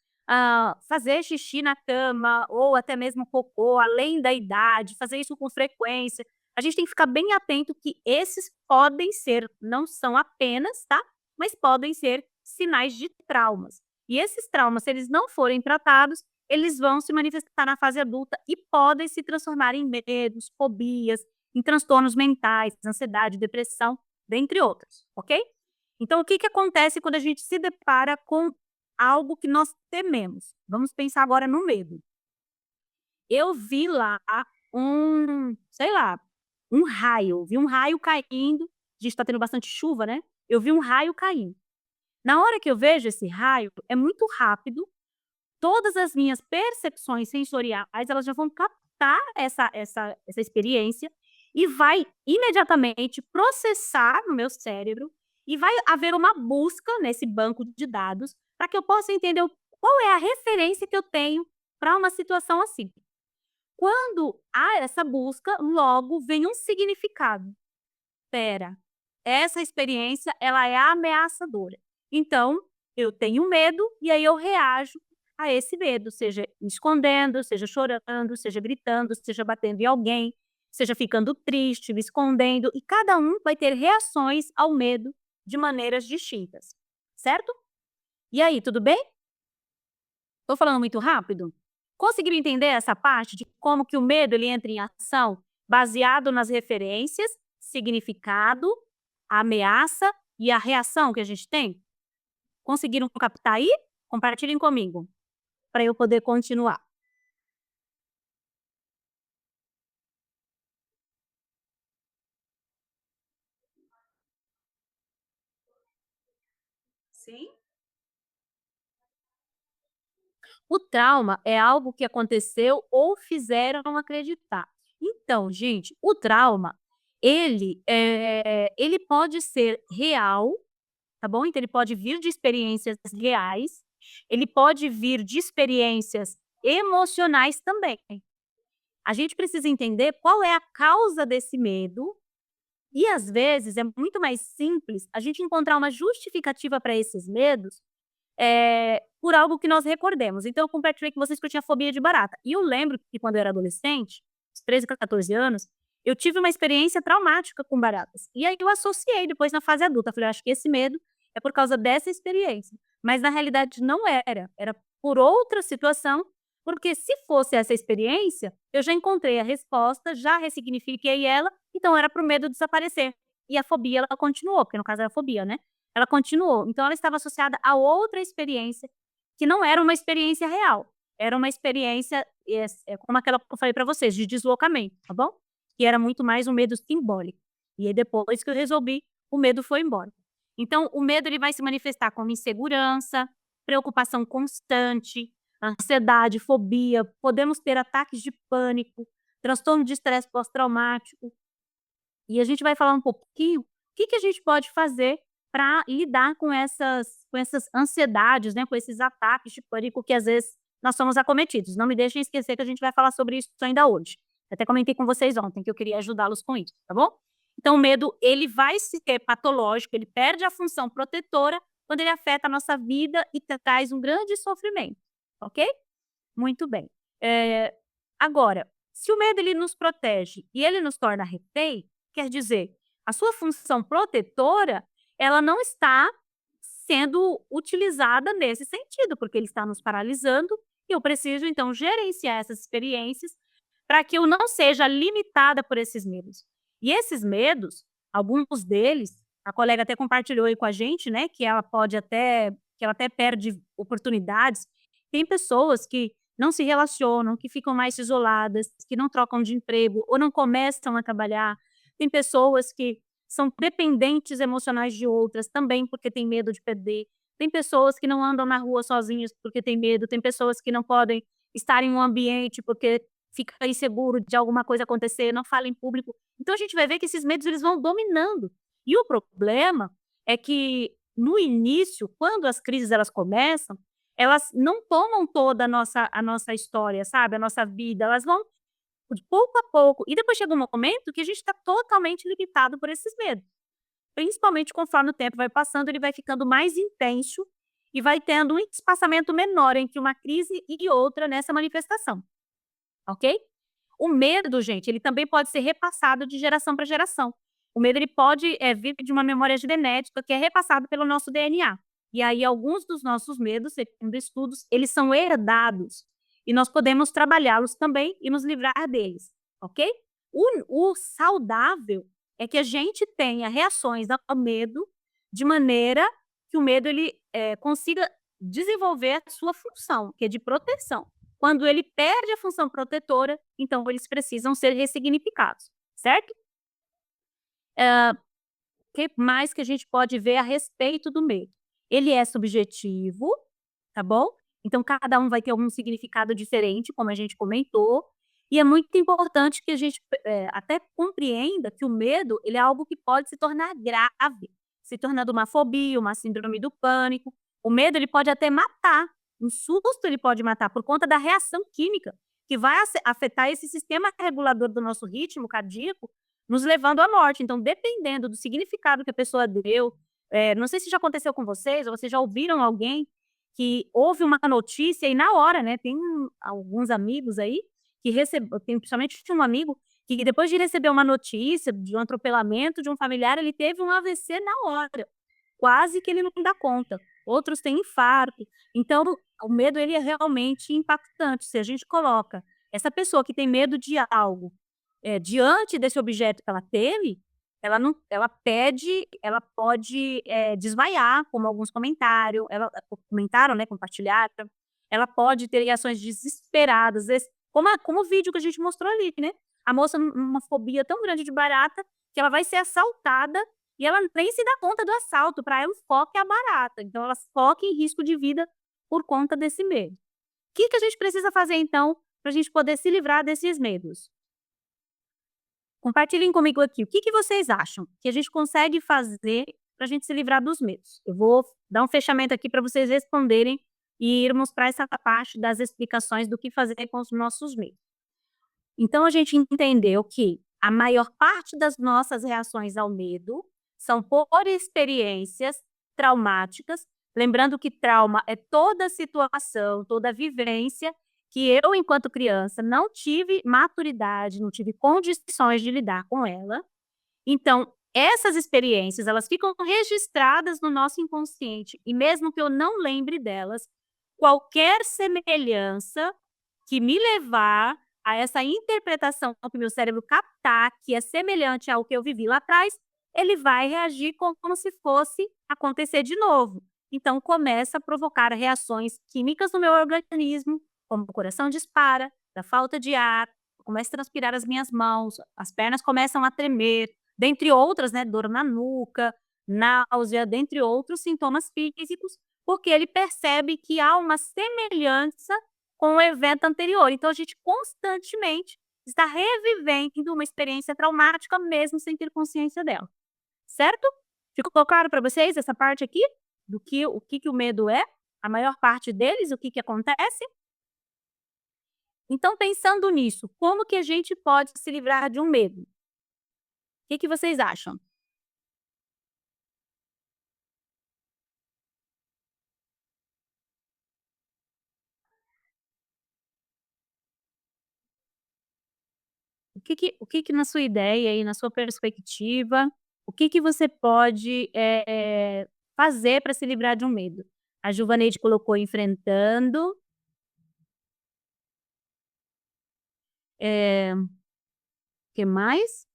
fazer xixi na cama ou até mesmo cocô, além da idade, fazer isso com frequência. A gente tem que ficar bem atento que esses podem ser, não são apenas, tá? Mas podem ser sinais de traumas. E esses traumas, se eles não forem tratados, eles vão se manifestar na fase adulta e podem se transformar em medos, fobias, em transtornos mentais, ansiedade, depressão, dentre outros, ok? Então, o que que acontece quando a gente se depara com algo que nós tememos? Vamos pensar agora no medo. Eu vi lá sei lá, vi um raio caindo, a gente tá tendo bastante chuva, né, eu vi um raio caindo. Na hora que eu vejo esse raio, é muito rápido, todas as minhas percepções sensoriais, elas já vão captar essa experiência e vai imediatamente processar no meu cérebro e vai haver uma busca nesse banco de dados para que eu possa entender qual é a referência que eu tenho para uma situação assim. Quando há essa busca, logo vem um significado. Espera, essa experiência ela é ameaçadora. Então, eu tenho medo e aí eu reajo a esse medo, seja me escondendo, seja chorando, seja gritando, seja batendo em alguém, seja ficando triste, me escondendo, e cada um vai ter reações ao medo de maneiras distintas, certo? E aí, tudo bem? Estou falando muito rápido? Conseguiram entender essa parte de como que o medo ele entra em ação baseado nas referências, significado, a ameaça e a reação que a gente tem? Conseguiram captar aí? Compartilhem comigo, para eu poder continuar. Sim. O trauma é algo que aconteceu ou fizeram acreditar. Então, gente, o trauma, ele pode ser real, tá bom? Então ele pode vir de experiências reais, ele pode vir de experiências emocionais também. A gente precisa entender qual é a causa desse medo e, às vezes, é muito mais simples a gente encontrar uma justificativa para esses medos, por algo que nós recordemos. Então eu compartilhei com vocês que eu tinha fobia de barata. E eu lembro que quando eu era adolescente, uns 13, 14 anos, eu tive uma experiência traumática com baratas. E aí eu associei depois na fase adulta. Falei: "Acho que esse medo é por causa dessa experiência". Mas na realidade não era, era por outra situação, porque se fosse essa experiência, eu já encontrei a resposta, já ressignifiquei ela, então era para o medo desaparecer. E a fobia ela continuou, porque no caso era fobia, né? Ela continuou. Então ela estava associada a outra experiência, que não era uma experiência real, era uma experiência, como aquela que eu falei para vocês, de deslocamento, tá bom? Que era muito mais um medo simbólico. E aí depois que eu resolvi, o medo foi embora. Então o medo ele vai se manifestar como insegurança, preocupação constante, ansiedade, fobia, podemos ter ataques de pânico, transtorno de estresse pós-traumático. E a gente vai falar um pouquinho o que que a gente pode fazer para lidar com essas ansiedades, né, com esses ataques de pânico que às vezes nós somos acometidos. Não me deixem esquecer que a gente vai falar sobre isso ainda hoje. Eu até comentei com vocês ontem que eu queria ajudá-los com isso, tá bom? Então o medo, ele vai se ter patológico, ele perde a função protetora quando ele afeta a nossa vida e traz um grande sofrimento, ok? Muito bem. Agora, se o medo ele nos protege e ele nos torna refém, quer dizer, a sua função protetora, ela não está sendo utilizada nesse sentido, porque ele está nos paralisando e eu preciso então gerenciar essas experiências para que eu não seja limitada por esses medos. E esses medos, alguns deles, a colega até compartilhou aí com a gente, né, que ela até perde oportunidades. Tem pessoas que não se relacionam, que ficam mais isoladas, que não trocam de emprego ou não começam a trabalhar. Tem pessoas que são dependentes emocionais de outras também porque têm medo de perder. Tem pessoas que não andam na rua sozinhas porque têm medo, tem pessoas que não podem estar em um ambiente porque fica inseguro de alguma coisa acontecer, não fala em público. Então a gente vai ver que esses medos eles vão dominando. E o problema é que no início, quando as crises elas começam, elas não tomam toda a nossa história, sabe, a nossa vida, elas vão de pouco a pouco, e depois chega um momento que a gente está totalmente limitado por esses medos. Principalmente conforme o tempo vai passando, ele vai ficando mais intenso e vai tendo um espaçamento menor entre uma crise e outra nessa manifestação, ok? O medo, gente, ele também pode ser repassado de geração para geração. O medo ele pode, vir de uma memória genética que é repassado pelo nosso DNA. E aí alguns dos nossos medos, segundo estudos, eles são herdados e nós podemos trabalhá-los também e nos livrar deles, ok? O saudável é que a gente tenha reações ao medo de maneira que o medo ele, consiga desenvolver a sua função, que é de proteção. Quando ele perde a função protetora, então eles precisam ser ressignificados, certo? O que mais que a gente pode ver a respeito do medo? Ele é subjetivo, tá bom? Então cada um vai ter um significado diferente, como a gente comentou, e é muito importante que a gente, até compreenda que o medo, ele é algo que pode se tornar grave, se tornando uma fobia, uma síndrome do pânico. O medo, ele pode até matar, um susto ele pode matar por conta da reação química, que vai afetar esse sistema regulador do nosso ritmo cardíaco, nos levando à morte. Então, dependendo do significado que a pessoa deu, não sei se já aconteceu com vocês, ou vocês já ouviram alguém que houve uma notícia e na hora, né, tem alguns amigos aí que tem principalmente um amigo que depois de receber uma notícia de um atropelamento de um familiar, ele teve um AVC na hora, quase que ele não dá conta. Outros têm infarto. Então, o medo ele é realmente impactante. Se a gente coloca essa pessoa que tem medo de algo, diante desse objeto que ela teve, ela pode, desmaiar, como alguns comentaram, né, compartilharam. Ela pode ter reações desesperadas, como o vídeo que a gente mostrou ali, né? A moça numa fobia tão grande de barata, que ela vai ser assaltada e ela nem se dá conta do assalto, para ela o foco é a barata, então ela foca em risco de vida por conta desse medo. O que a gente precisa fazer então, para a gente poder se livrar desses medos? Compartilhem comigo aqui, o que vocês acham que a gente consegue fazer para a gente se livrar dos medos? Eu vou dar um fechamento aqui para vocês responderem e irmos para essa parte das explicações do que fazer com os nossos medos. Então a gente entendeu que a maior parte das nossas reações ao medo são por experiências traumáticas, lembrando que trauma é toda situação, toda vivência que eu, enquanto criança, não tive maturidade, não tive condições de lidar com ela. Então, essas experiências, elas ficam registradas no nosso inconsciente, e mesmo que eu não lembre delas, qualquer semelhança que me levar a essa interpretação que o meu cérebro captar, que é semelhante ao que eu vivi lá atrás, ele vai reagir como se fosse acontecer de novo. Então, começa a provocar reações químicas no meu organismo, como o coração dispara, da falta de ar, começa a transpirar as minhas mãos, as pernas começam a tremer, dentre outras, né, dor na nuca, náusea, dentre outros sintomas físicos, porque ele percebe que há uma semelhança com o evento anterior. Então, a gente constantemente está revivendo uma experiência traumática, mesmo sem ter consciência dela. Certo? Ficou claro para vocês essa parte aqui? O que o medo é? A maior parte deles, o que acontece? Então, pensando nisso, como que a gente pode se livrar de um medo? O que vocês acham? O que na sua ideia e na sua perspectiva, o que você pode, fazer para se livrar de um medo? A Juvaneide colocou enfrentando. Que mais?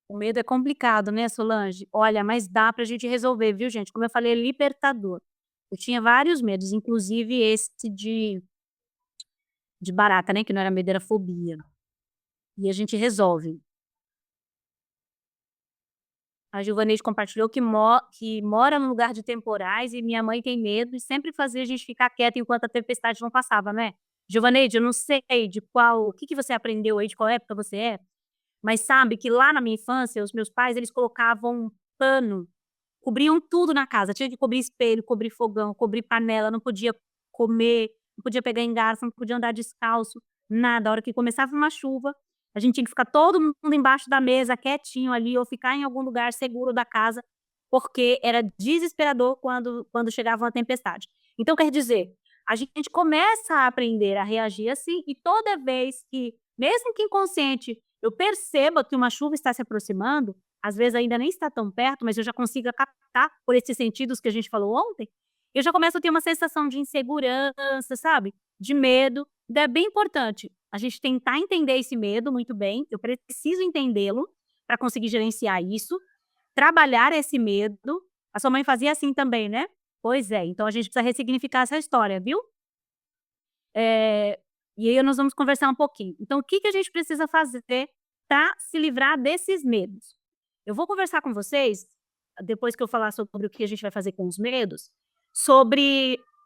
O medo é complicado, né, Solange? Olha, mas dá pra gente resolver, viu, gente? Como eu falei, é libertador. Eu tinha vários medos, inclusive esse de barata, né, que não era medo, era fobia. E a gente resolve. A Giovanete compartilhou que mora num lugar de temporais e minha mãe tem medo e sempre fazia a gente ficar quieta enquanto a tempestade não passava, né? Giovanete, eu não sei o que você aprendeu aí, de qual época você é, mas sabe que lá na minha infância, os meus pais, eles colocavam um pano, cobriam tudo na casa, tinha que cobrir espelho, cobrir fogão, cobrir panela, não podia comer, não podia pegar em garfo, não podia andar descalço, nada. A hora que começava uma chuva, a gente tinha que ficar todo mundo embaixo da mesa, quietinho ali, ou ficar em algum lugar seguro da casa, porque era desesperador quando chegava uma tempestade. Então, quer dizer, a gente começa a aprender a reagir assim, e toda vez que, mesmo que inconsciente, eu perceba que uma chuva está se aproximando, às vezes ainda nem está tão perto, mas eu já consigo captar por esses sentidos que a gente falou ontem, eu já começo a ter uma sensação de insegurança, sabe, de medo. Então é bem importante a gente tentar entender esse medo muito bem, eu preciso entendê-lo para conseguir gerenciar isso, trabalhar esse medo. A sua mãe fazia assim também, né? Pois é, então a gente precisa ressignificar essa história, viu? E aí nós vamos conversar um pouquinho. Então o que a gente precisa fazer para se livrar desses medos? Eu vou conversar com vocês, depois que eu falar sobre o que a gente vai fazer com os medos,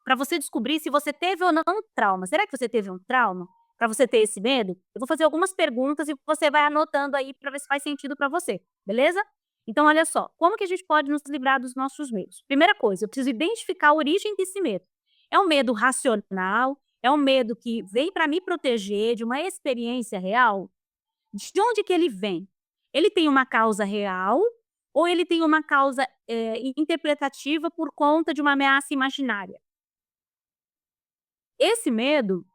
para você descobrir se você teve ou não um trauma. Será que você teve um trauma para você ter esse medo? Eu vou fazer algumas perguntas e você vai anotando aí para ver se faz sentido para você, beleza? Então, olha só, como que a gente pode nos livrar dos nossos medos? Primeira coisa, eu preciso identificar a origem desse medo. É um medo racional? É um medo que vem para me proteger de uma experiência real? De onde que ele vem? Ele tem uma causa real ou ele tem uma causa, interpretativa por conta de uma ameaça imaginária? Esse medo,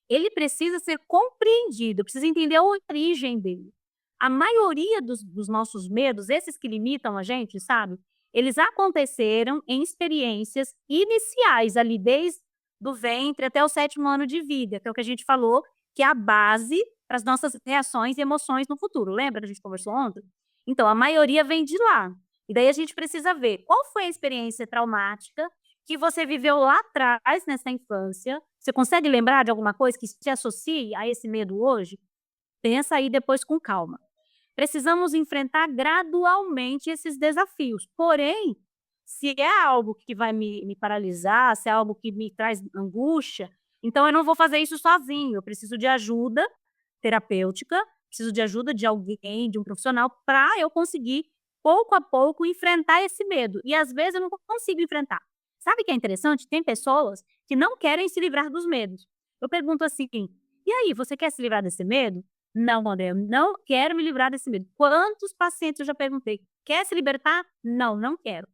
ele precisa ser compreendido, precisa entender a origem dele. A maioria dos nossos medos, esses que limitam a gente, sabe, eles aconteceram em experiências iniciais, ali desde do ventre até o 7º ano de vida, que é o que a gente falou, que é a base para as nossas reações e emoções no futuro. Lembra que a gente conversou ontem? Então, a maioria vem de lá. E daí a gente precisa ver qual foi a experiência traumática que você viveu lá atrás, nessa infância. Você consegue lembrar de alguma coisa que se associe a esse medo hoje? Pensa aí depois com calma. Precisamos enfrentar gradualmente esses desafios. Porém, se é algo que vai me paralisar, se é algo que me traz angústia, então eu não vou fazer isso sozinho. Eu preciso de ajuda terapêutica, preciso de ajuda de alguém, de um profissional, para eu conseguir, pouco a pouco, enfrentar esse medo. E às vezes eu não consigo enfrentar. Sabe o que é interessante? Tem pessoas que não querem se livrar dos medos. Eu pergunto assim: e aí, você quer se livrar desse medo? Não, André, eu não quero me livrar desse medo. Quantos pacientes eu já perguntei: "Quer se libertar?" "Não, não quero."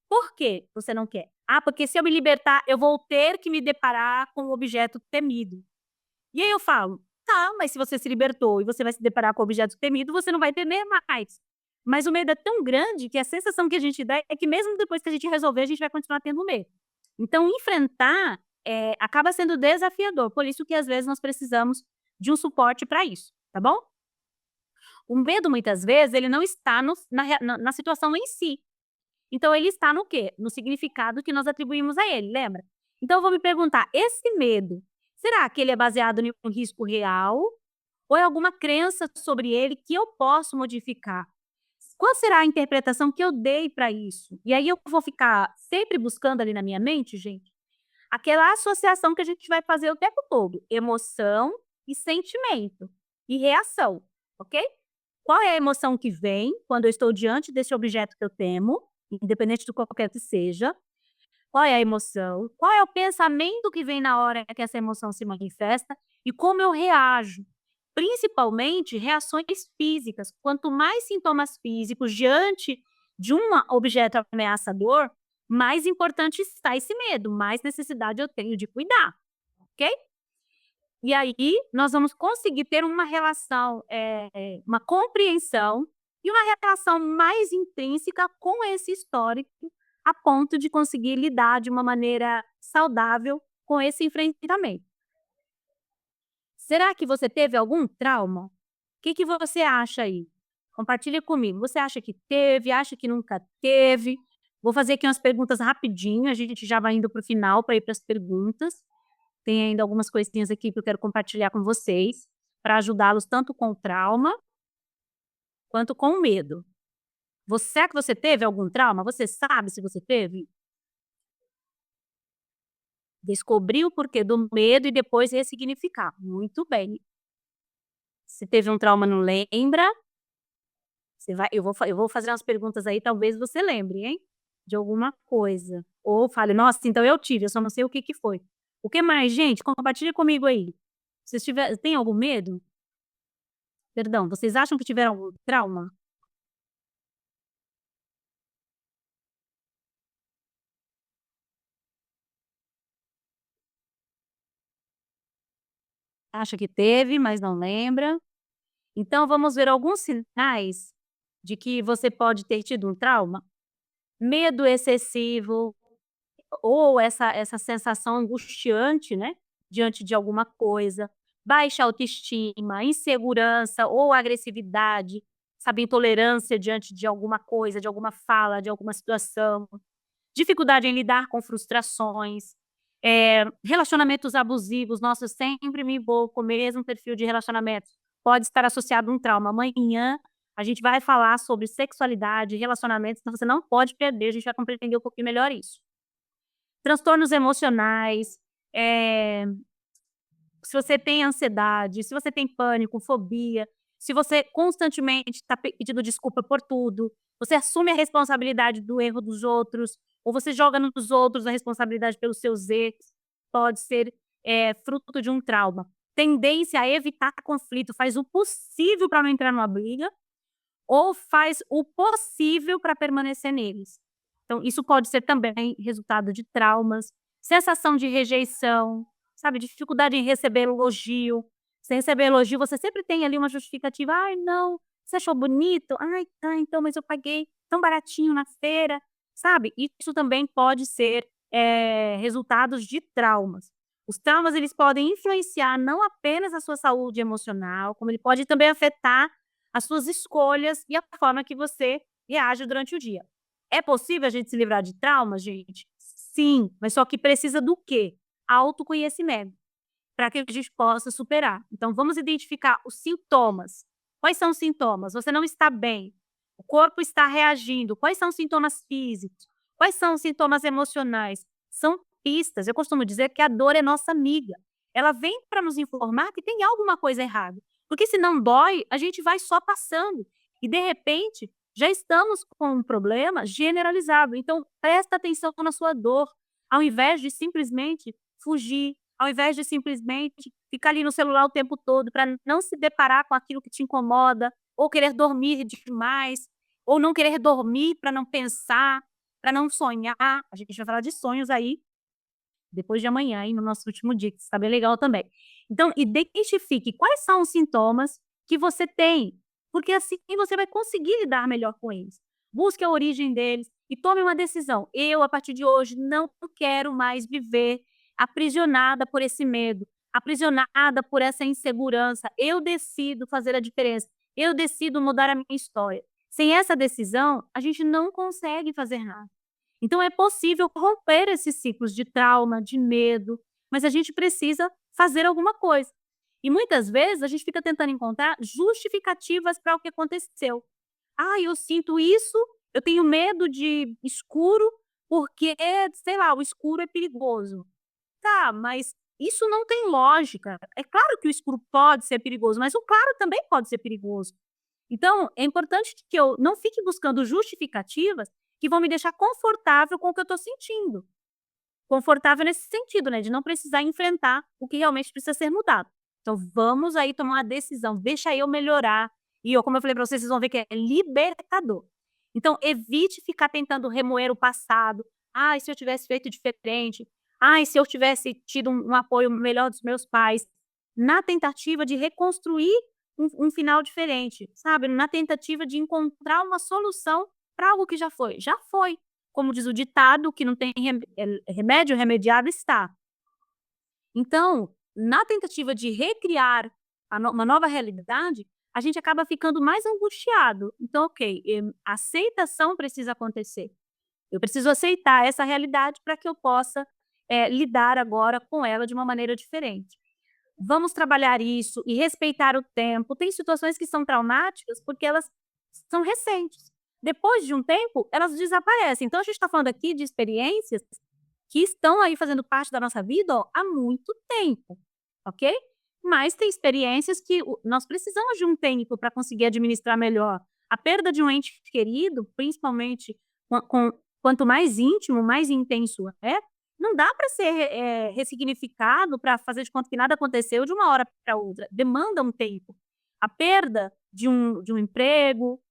"Por que você não quer?" "Ah, porque se eu me libertar, eu vou ter que me deparar com o objeto temido." E aí eu falo: "Tá, mas se você se libertou e você vai se deparar com o objeto temido, você não vai temer mais." Mas o medo é tão grande que a sensação que a gente dá é que mesmo depois que a gente resolver, a gente vai continuar tendo medo. Então enfrentar, acaba sendo desafiador, por isso que às vezes nós precisamos de um suporte para isso, tá bom? O medo muitas vezes ele não está no na situação em si, então ele está no quê? No significado que nós atribuímos a ele, lembra? Então eu vou me perguntar, esse medo, será que ele é baseado em um risco real ou é alguma crença sobre ele que eu posso modificar? Qual será a interpretação que eu dei para isso? E aí eu vou ficar sempre buscando ali na minha mente, gente, aquela associação que a gente vai fazer o tempo todo, emoção e sentimento e reação, ok? Qual é a emoção que vem quando eu estou diante desse objeto que eu temo, independente do qualquer que seja? Qual é a emoção? Qual é o pensamento que vem na hora que essa emoção se manifesta? E como eu reajo? Principalmente reações físicas. Quanto mais sintomas físicos diante de um objeto ameaçador, mais importante está esse medo, mais necessidade eu tenho de cuidar, ok? E aí nós vamos conseguir ter uma relação, uma compreensão e uma relação mais intrínseca com esse histórico, a ponto de conseguir lidar de uma maneira saudável com esse enfrentamento. Será que você teve algum trauma? O que que você acha aí? Compartilha comigo. Você acha que teve? Acha que nunca teve? Vou fazer aqui umas perguntas rapidinho, a gente já vai indo para o final para ir para as perguntas. Tem ainda algumas coisinhas aqui que eu quero compartilhar com vocês, para ajudá-los tanto com o trauma, quanto com o medo. Será que você teve algum trauma? Você sabe se você teve? Descobrir o porquê do medo e depois ressignificar. Muito bem. Se teve um trauma, não lembra, você vai eu vou fazer umas perguntas aí, talvez você lembre, hein, de alguma coisa. Ou fale: "Nossa, então eu tive, eu só não sei o que que foi." O que mais, gente? Compartilha comigo aí. Vocês tem algum medo? Perdão, vocês acham que tiveram algum trauma? Acha que teve, mas não lembra. Então vamos ver alguns sinais de que você pode ter tido um trauma. Medo excessivo ou essa sensação angustiante, né, diante de alguma coisa, baixa autoestima, insegurança ou agressividade, sabe, intolerância diante de alguma coisa, de alguma fala, de alguma situação, dificuldade em lidar com frustrações, relacionamentos abusivos. Nossa, eu sempre me envolvo com o mesmo perfil de relacionamentos. Pode estar associado a um trauma. Amanhã a gente vai falar sobre sexualidade, relacionamentos, então você não pode perder, a gente vai compreender um pouquinho melhor isso. Transtornos emocionais, se você tem ansiedade, se você tem pânico, fobia, se você constantemente está pedindo desculpa por tudo, você assume a responsabilidade do erro dos outros, ou você joga nos outros a responsabilidade pelos seus erros, pode ser, fruto de um trauma. Tendência a evitar conflito, faz o possível para não entrar numa briga, ou faz o possível para permanecer neles. Então isso pode ser também resultado de traumas, sensação de rejeição, sabe, dificuldade em receber elogio. Você receber elogio, você sempre tem ali uma justificativa: "Ai, não, você achou bonito? Ai, tá, então, mas eu paguei tão baratinho na feira", sabe. Isso também pode ser, resultados de traumas. Os traumas, eles podem influenciar não apenas a sua saúde emocional, como ele pode também afetar as suas escolhas e a forma que você reage durante o dia. É possível a gente se livrar de traumas, gente? Sim, mas só que precisa do quê? Autoconhecimento, para que a gente possa superar. Então vamos identificar os sintomas. Quais são os sintomas? Você não está bem, o corpo está reagindo. Quais são os sintomas físicos? Quais são os sintomas emocionais? São pistas. Eu costumo dizer que a dor é nossa amiga. Ela vem para nos informar que tem alguma coisa errada. Porque se não dói, a gente vai só passando. E de repente, já estamos com um problema generalizado. Então, presta atenção na sua dor, ao invés de simplesmente fugir, ao invés de simplesmente ficar ali no celular o tempo todo para não se deparar com aquilo que te incomoda, ou querer dormir demais, ou não querer dormir para não pensar, para não sonhar. A gente vai falar de sonhos aí depois de amanhã, aí no nosso último dia, que está bem legal também. Então, identifique quais são os sintomas que você tem, porque assim você vai conseguir lidar melhor com eles. Busque a origem deles e tome uma decisão. Eu, a partir de hoje, não quero mais viver aprisionada por esse medo, aprisionada por essa insegurança. Eu decido fazer a diferença. Eu decido mudar a minha história. Sem essa decisão, a gente não consegue fazer nada. Então é possível romper esses ciclos de trauma, de medo, mas a gente precisa fazer alguma coisa. E muitas vezes a gente fica tentando encontrar justificativas para o que aconteceu. "Ah, eu sinto isso, eu tenho medo de escuro, porque, sei lá, o escuro é perigoso". Tá, mas isso não tem lógica. É claro que o escuro pode ser perigoso, mas o claro também pode ser perigoso. Então, é importante que eu não fique buscando justificativas que vão me deixar confortável com o que eu estou sentindo. Confortável nesse sentido, né, de não precisar enfrentar o que realmente precisa ser mudado. Então vamos aí tomar uma decisão, deixa eu melhorar. E eu, como eu falei para vocês, vocês vão ver que é libertador. Então evite ficar tentando remoer o passado. "Ai, se eu tivesse feito diferente. Ai, se eu tivesse tido um apoio melhor dos meus pais", na tentativa de reconstruir um final diferente, sabe, na tentativa de encontrar uma solução para algo que já foi. Já foi. Como diz o ditado, que não tem remédio, remediado está. Então, na tentativa de recriar uma nova realidade, a gente acaba ficando mais angustiado. Então, ok, a aceitação precisa acontecer. Eu preciso aceitar essa realidade para que eu possa, lidar agora com ela de uma maneira diferente. Vamos trabalhar isso e respeitar o tempo. Tem situações que são traumáticas porque elas são recentes. Depois de um tempo, elas desaparecem. Então a gente está falando aqui de experiências que estão aí fazendo parte da nossa vida, ó, há muito tempo, ok? Mas tem experiências que nós precisamos de um tempo para conseguir administrar melhor. A perda de um ente querido, principalmente quanto mais íntimo, mais intenso é, não dá para ser, ressignificado para fazer de conta que nada aconteceu de uma hora para outra, demanda um tempo. A perda de um emprego,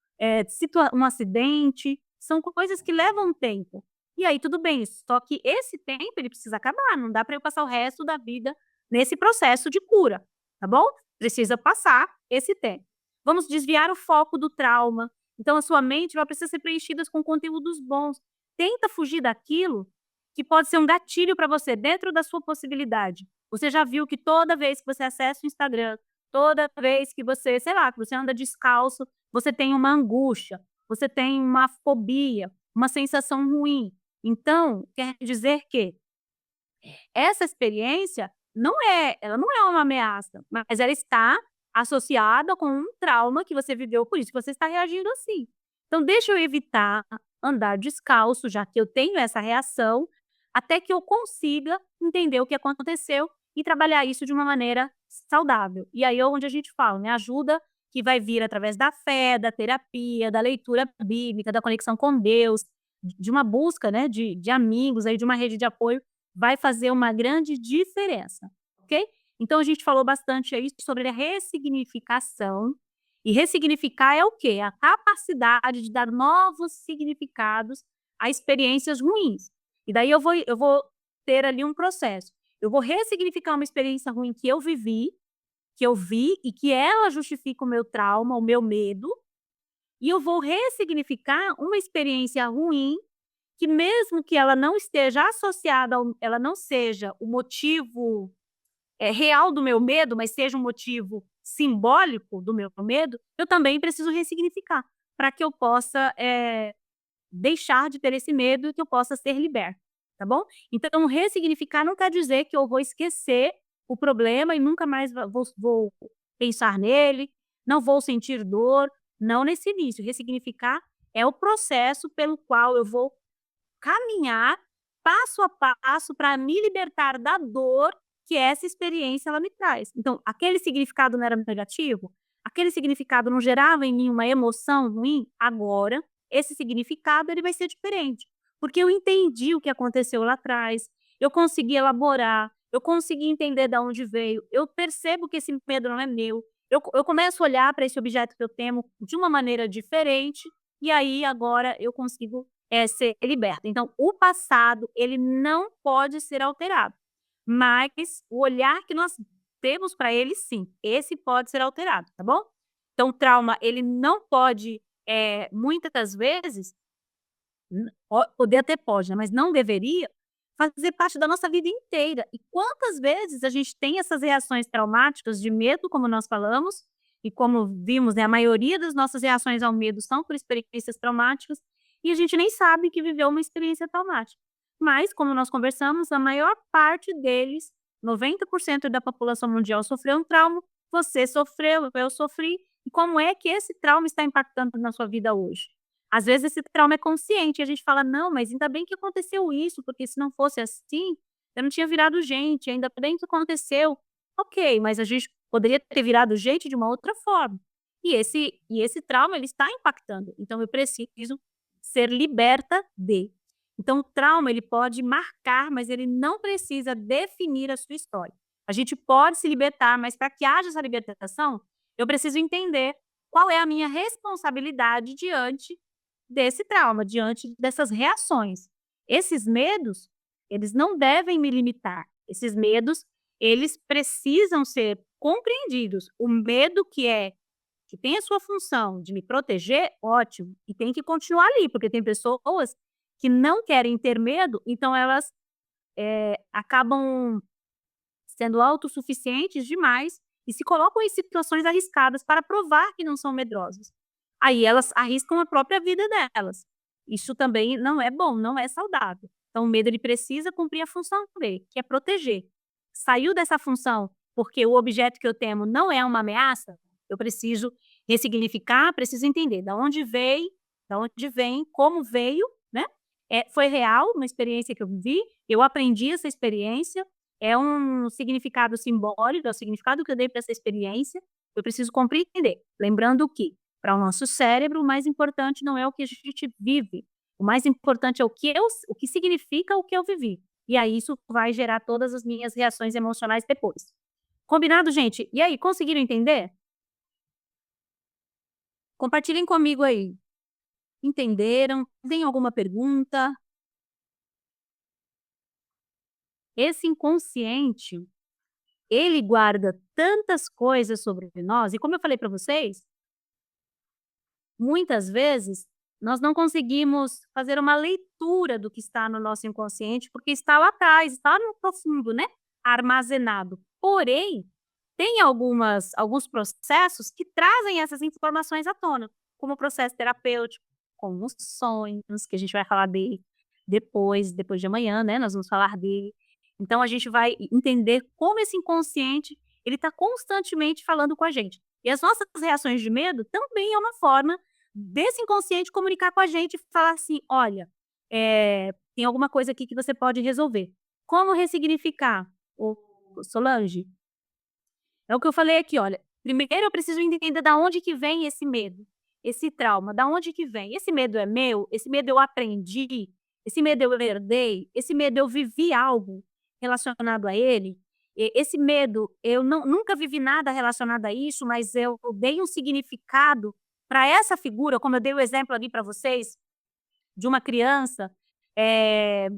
um acidente, são coisas que levam tempo. E aí tudo bem, só que esse tempo ele precisa acabar, não dá para eu passar o resto da vida nesse processo de cura, tá bom? Precisa passar esse tempo. Vamos desviar o foco do trauma, então a sua mente ela precisa ser preenchida com conteúdos bons. Tenta fugir daquilo que pode ser um gatilho para você dentro da sua possibilidade. Você já viu que toda vez que você acessa o Instagram, toda vez que você, sei lá, que você anda descalço, você tem uma angústia, você tem uma fobia, uma sensação ruim. Então, quer dizer que essa experiência ela não é uma ameaça, mas ela está associada com um trauma que você viveu, por isso que você está reagindo assim. Então deixa eu evitar andar descalço, já que eu tenho essa reação, até que eu consiga entender o que aconteceu e trabalhar isso de uma maneira saudável. E aí é onde a gente fala, né, ajuda que vai vir através da fé, da terapia, da leitura bíblica, da conexão com Deus, de uma busca, né, de amigos, aí de uma rede de apoio, vai fazer uma grande diferença, ok? Então a gente falou bastante aí sobre a ressignificação, e ressignificar é o quê? A capacidade de dar novos significados a experiências ruins. E daí eu vou ter ali um processo. Eu vou ressignificar uma experiência ruim que eu vivi, que eu vi e que ela justifica o meu trauma, o meu medo, e eu vou ressignificar uma experiência ruim que mesmo que ela não esteja associada ela não seja o motivo, real do meu medo, mas seja um motivo simbólico do meu medo, eu também preciso ressignificar, para que eu possa, deixar de ter esse medo e que eu possa ser liberta, tá bom? Então ressignificar não quer dizer que eu vou esquecer o problema e nunca mais vou pensar nele, não vou sentir dor, não nesse início. Ressignificar é o processo pelo qual eu vou caminhar passo a passo para me libertar da dor que essa experiência ela me traz. Então, aquele significado não era negativo? Aquele significado não gerava em mim uma emoção ruim? Agora, esse significado ele vai ser diferente, porque eu entendi o que aconteceu lá atrás, eu consegui elaborar, eu consegui entender de onde veio, eu percebo que esse medo não é meu, eu começo a olhar para esse objeto que eu temo de uma maneira diferente, e aí agora eu consigo ser liberta. Então, o passado, ele não pode ser alterado, mas o olhar que nós temos para ele, sim, esse pode ser alterado, tá bom? Então, o trauma, ele não pode, muitas vezes, poder até pode, né, mas não deveria fazer parte da nossa vida inteira. E quantas vezes a gente tem essas reações traumáticas de medo, como nós falamos, e como vimos, né, a maioria das nossas reações ao medo são por experiências traumáticas, e a gente nem sabe que viveu uma experiência traumática. Mas, como nós conversamos, a maior parte deles, 90% da população mundial sofreu um trauma, você sofreu, eu sofri, e como é que esse trauma está impactando na sua vida hoje? Às vezes esse trauma é consciente e a gente fala: "Não, mas ainda bem que aconteceu isso, porque se não fosse assim, eu não tinha virado gente, ainda bem que aconteceu". Ok, mas a gente poderia ter virado gente de uma outra forma. E esse trauma ele está impactando, então eu preciso ser liberta de. Então o trauma ele pode marcar, mas ele não precisa definir a sua história. A gente pode se libertar, mas para que haja essa libertação, eu preciso entender qual é a minha responsabilidade diante desse trauma, diante dessas reações. Esses medos, eles não devem me limitar. Esses medos, eles precisam ser compreendidos. O medo que tem a sua função de me proteger, ótimo, e tem que continuar ali, porque tem pessoas que não querem ter medo, então elas, acabam sendo autossuficientes demais e se colocam em situações arriscadas para provar que não são medrosas. Aí elas arriscam a própria vida delas. Isso também não é bom, não é saudável. Então o medo ele precisa cumprir a função dele, que é proteger. Saiu dessa função porque o objeto que eu temo não é uma ameaça, eu preciso ressignificar, preciso entender da onde veio, da onde vem, como veio, né? Foi real, uma experiência que eu vivi, eu aprendi essa experiência, é um significado simbólico, é o significado que eu dei para essa experiência, eu preciso compreender. Lembrando que, para o nosso cérebro, o mais importante não é o que a gente vive, o mais importante é o que significa o que eu vivi. E aí isso vai gerar todas as minhas reações emocionais depois. Combinado, gente? E aí, conseguiram entender? Compartilhem comigo aí. Entenderam? Tem alguma pergunta? Esse inconsciente, ele guarda tantas coisas sobre nós, e como eu falei para vocês, muitas vezes nós não conseguimos fazer uma leitura do que está no nosso inconsciente, porque está lá atrás, está no profundo, né, armazenado. Porém, tem alguns processos que trazem essas informações à tona, como o processo terapêutico, como os sonhos, que a gente vai falar dele depois de amanhã, né, nós vamos falar dele. Então a gente vai entender como esse inconsciente, ele está constantemente falando com a gente. E as nossas reações de medo também é uma forma desse inconsciente comunicar com a gente e falar assim: "Olha, tem alguma coisa aqui que você pode resolver". Como ressignificar, ô Solange? É o que eu falei aqui, olha, Primeiro eu preciso entender da onde que vem esse medo, esse trauma, da onde que vem? Esse medo é meu? Esse medo eu aprendi? Esse medo eu herdei? Esse medo eu vivi algo relacionado a ele? Esse medo eu nunca vivi nada relacionado a isso, mas eu dei um significado para essa figura, como eu dei o exemplo ali para vocês, de uma criança, eh,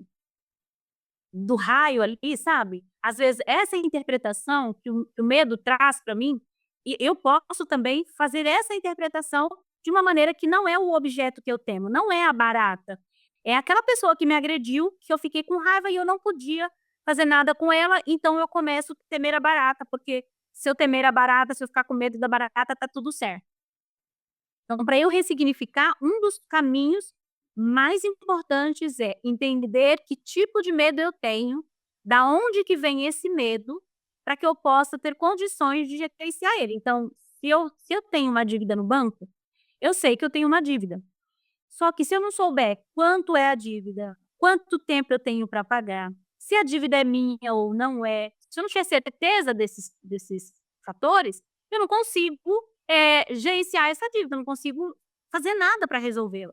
do raio ali, sabe. Às vezes essa interpretação que o medo traz para mim, e eu posso também fazer essa interpretação de uma maneira que não é o objeto que eu temo, não é a barata, é aquela pessoa que me agrediu, que eu fiquei com raiva e eu não podia fazer nada com ela, então eu começo a temer a barata, porque se eu temer a barata, se eu ficar com medo da barata, tá tudo certo. Então, para eu ressignificar, um dos caminhos mais importantes é entender que tipo de medo eu tenho, da onde que vem esse medo, para que eu possa ter condições de gerenciar ele. Então, se eu tenho uma dívida no banco, eu sei que eu tenho uma dívida. Só que se eu não souber quanto é a dívida, quanto tempo eu tenho para pagar, se a dívida é minha ou não é, se eu não tiver certeza desses fatores, eu não consigo, gerenciar essa dívida, eu não consigo fazer nada para resolvê-la.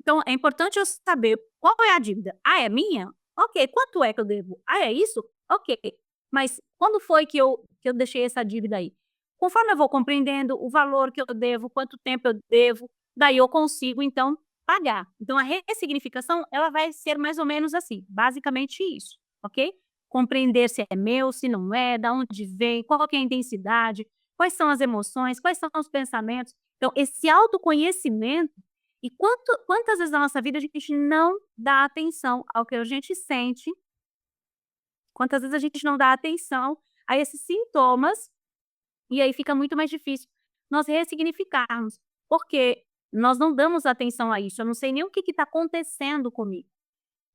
Então é importante eu saber qual é a dívida. "Ah, é minha? Ok. Quanto é que eu devo? Ah, é isso? Ok. Mas quando foi que eu deixei essa dívida aí?" Conforme eu vou compreendendo o valor que eu devo, quanto tempo eu devo, daí eu consigo então pagar. Então a ressignificação, ela vai ser mais ou menos assim, basicamente isso, ok? Compreender se é meu, se não é, da onde vem, qual que é a intensidade, quais são as emoções, quais são os pensamentos. Então esse autoconhecimento e quantas vezes na nossa vida a gente não dá atenção ao que a gente sente, quantas vezes a gente não dá atenção a esses sintomas, e aí fica muito mais difícil nós ressignificarmos, porque nós não damos atenção a isso, eu não sei nem o que está acontecendo comigo.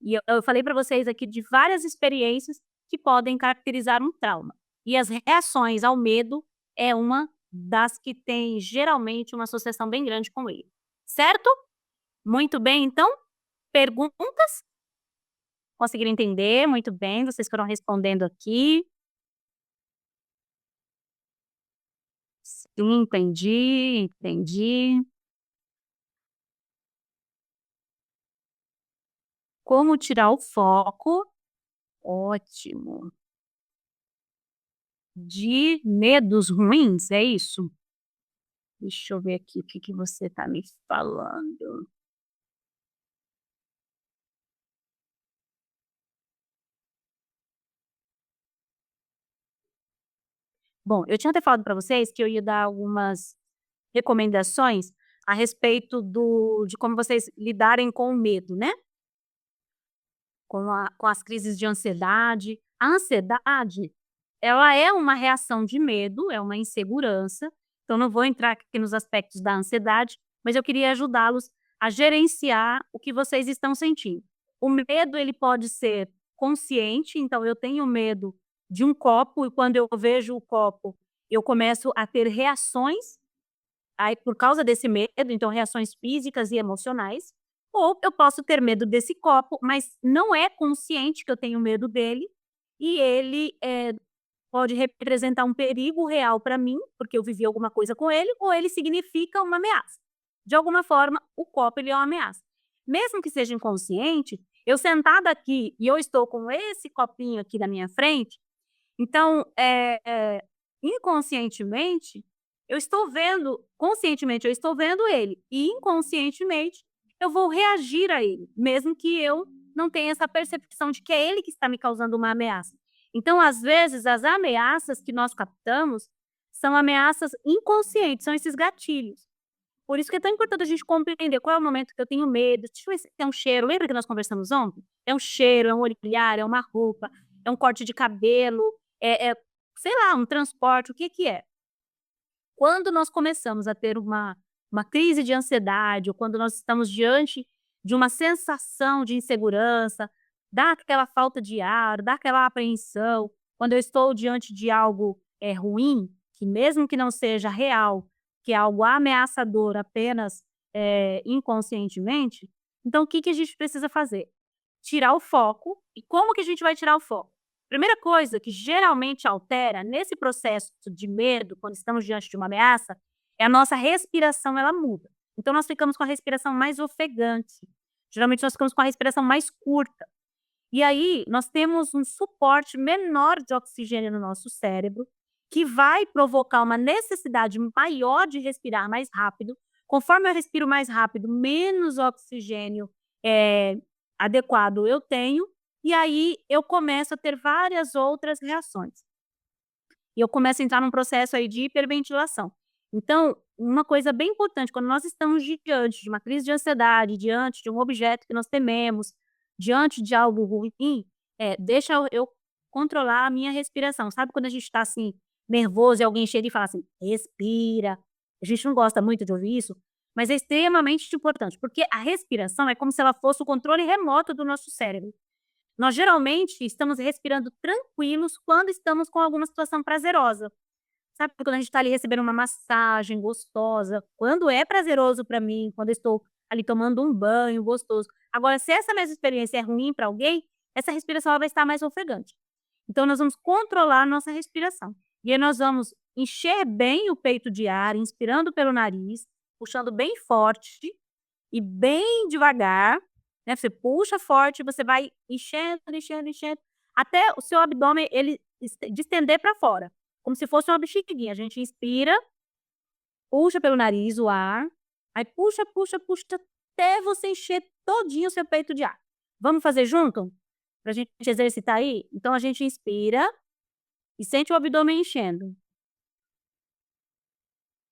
E eu falei para vocês aqui de várias experiências que podem caracterizar um trauma. E as reações ao medo é uma das que tem geralmente uma associação bem grande com ele. Certo? Muito bem, então, perguntas? Conseguiram entender? Muito bem, vocês foram respondendo aqui. Sim, entendi, entendi. Como tirar o foco? Ótimo. De medos ruins, é isso? Deixa eu ver aqui o que que você está me falando. Bom, eu tinha até falado para vocês que eu ia dar algumas recomendações a respeito de como vocês lidarem com o medo, né, com as crises de ansiedade. A ansiedade, ela é uma reação de medo, é uma insegurança, então não vou entrar aqui nos aspectos da ansiedade, mas eu queria ajudá-los a gerenciar o que vocês estão sentindo. O medo, ele pode ser consciente, então eu tenho medo de um copo e quando eu vejo o copo, eu começo a ter reações, aí por causa desse medo, então reações físicas e emocionais, ou eu posso ter medo desse copo, mas não é consciente que eu tenho medo dele, e ele, pode representar um perigo real para mim, porque eu vivi alguma coisa com ele, ou ele significa uma ameaça. De alguma forma, o copo ele é uma ameaça. Mesmo que seja inconsciente, eu sentada aqui e eu estou com esse copinho aqui na minha frente, então, inconscientemente, eu estou vendo conscientemente eu estou vendo ele, e inconscientemente eu vou reagir a ele, mesmo que eu não tenha essa percepção de que é ele que está me causando uma ameaça. Então, às vezes, as ameaças que nós captamos são ameaças inconscientes, são esses gatilhos. Por isso que é tão importante a gente compreender qual é o momento que eu tenho medo. Deixa eu ver se é um cheiro. Lembra que nós conversamos ontem? É um cheiro, é um olhar, é uma roupa, é um corte de cabelo, sei lá, um transporte, o que que é? Quando nós começamos a ter uma crise de ansiedade ou quando nós estamos diante de uma sensação de insegurança, dá aquela falta de ar, dá aquela apreensão, quando eu estou diante de algo, ruim, que mesmo que não seja real, que é algo ameaçador apenas, inconscientemente, então o que que a gente precisa fazer? Tirar o foco. E como que a gente vai tirar o foco? Primeira coisa que geralmente altera nesse processo de medo, quando estamos diante de uma ameaça, é a nossa respiração, ela muda. Então nós ficamos com a respiração mais ofegante. Geralmente nós ficamos com a respiração mais curta. E aí nós temos um suporte menor de oxigênio no nosso cérebro, que vai provocar uma necessidade maior de respirar mais rápido. Conforme eu respiro mais rápido, menos oxigênio adequado eu tenho, e aí eu começo a ter várias outras reações. E eu começo a entrar num processo aí de hiperventilação. Então, uma coisa bem importante, quando nós estamos diante de uma crise de ansiedade, diante de um objeto que nós tememos, diante de algo ruim, deixa eu controlar a minha respiração. Sabe quando a gente está assim, nervoso e alguém chega e fala assim, respira. A gente não gosta muito de ouvir isso, mas é extremamente importante, porque a respiração é como se ela fosse o controle remoto do nosso cérebro. Nós geralmente estamos respirando tranquilos quando estamos com alguma situação prazerosa. Sabe quando a gente está ali recebendo uma massagem gostosa, quando é prazeroso para mim, quando eu estou ali tomando um banho gostoso. Agora, se essa mesma experiência é ruim para alguém, essa respiração ela vai estar mais ofegante. Então nós vamos controlar a nossa respiração. E aí nós vamos encher bem o peito de ar, inspirando pelo nariz, puxando bem forte e bem devagar, né, você puxa forte, você vai enchendo, enchendo, enchendo, até o seu abdômen ele distender para fora, como se fosse uma bexiguinha. A gente inspira, puxa pelo nariz o ar, aí puxa, puxa, puxa, até você encher todinho o seu peito de ar. Vamos fazer junto? Pra gente exercitar aí? Então a gente inspira e sente o abdômen enchendo.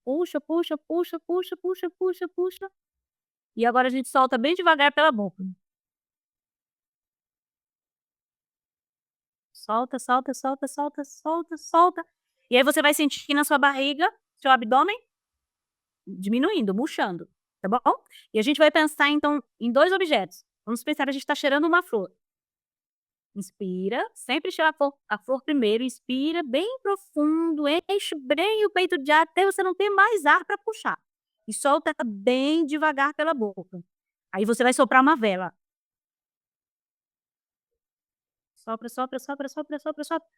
Puxa, puxa, puxa, puxa, puxa, puxa, puxa. E agora a gente solta bem devagar pela boca. Solta, solta, solta, solta, solta, solta. E aí você vai sentir na sua barriga, seu abdômen diminuindo, murchando, tá bom? E a gente vai pensar então em 2 objetos. Vamos pensar, a gente tá cheirando uma flor. Inspira, sempre cheira a flor primeiro, inspira bem profundo, enche bem o peito de ar até você não ter mais ar para puxar. E solta bem devagar pela boca. Aí você vai soprar uma vela. Sopra, sopra, sopra, sopra, sopra, sopra.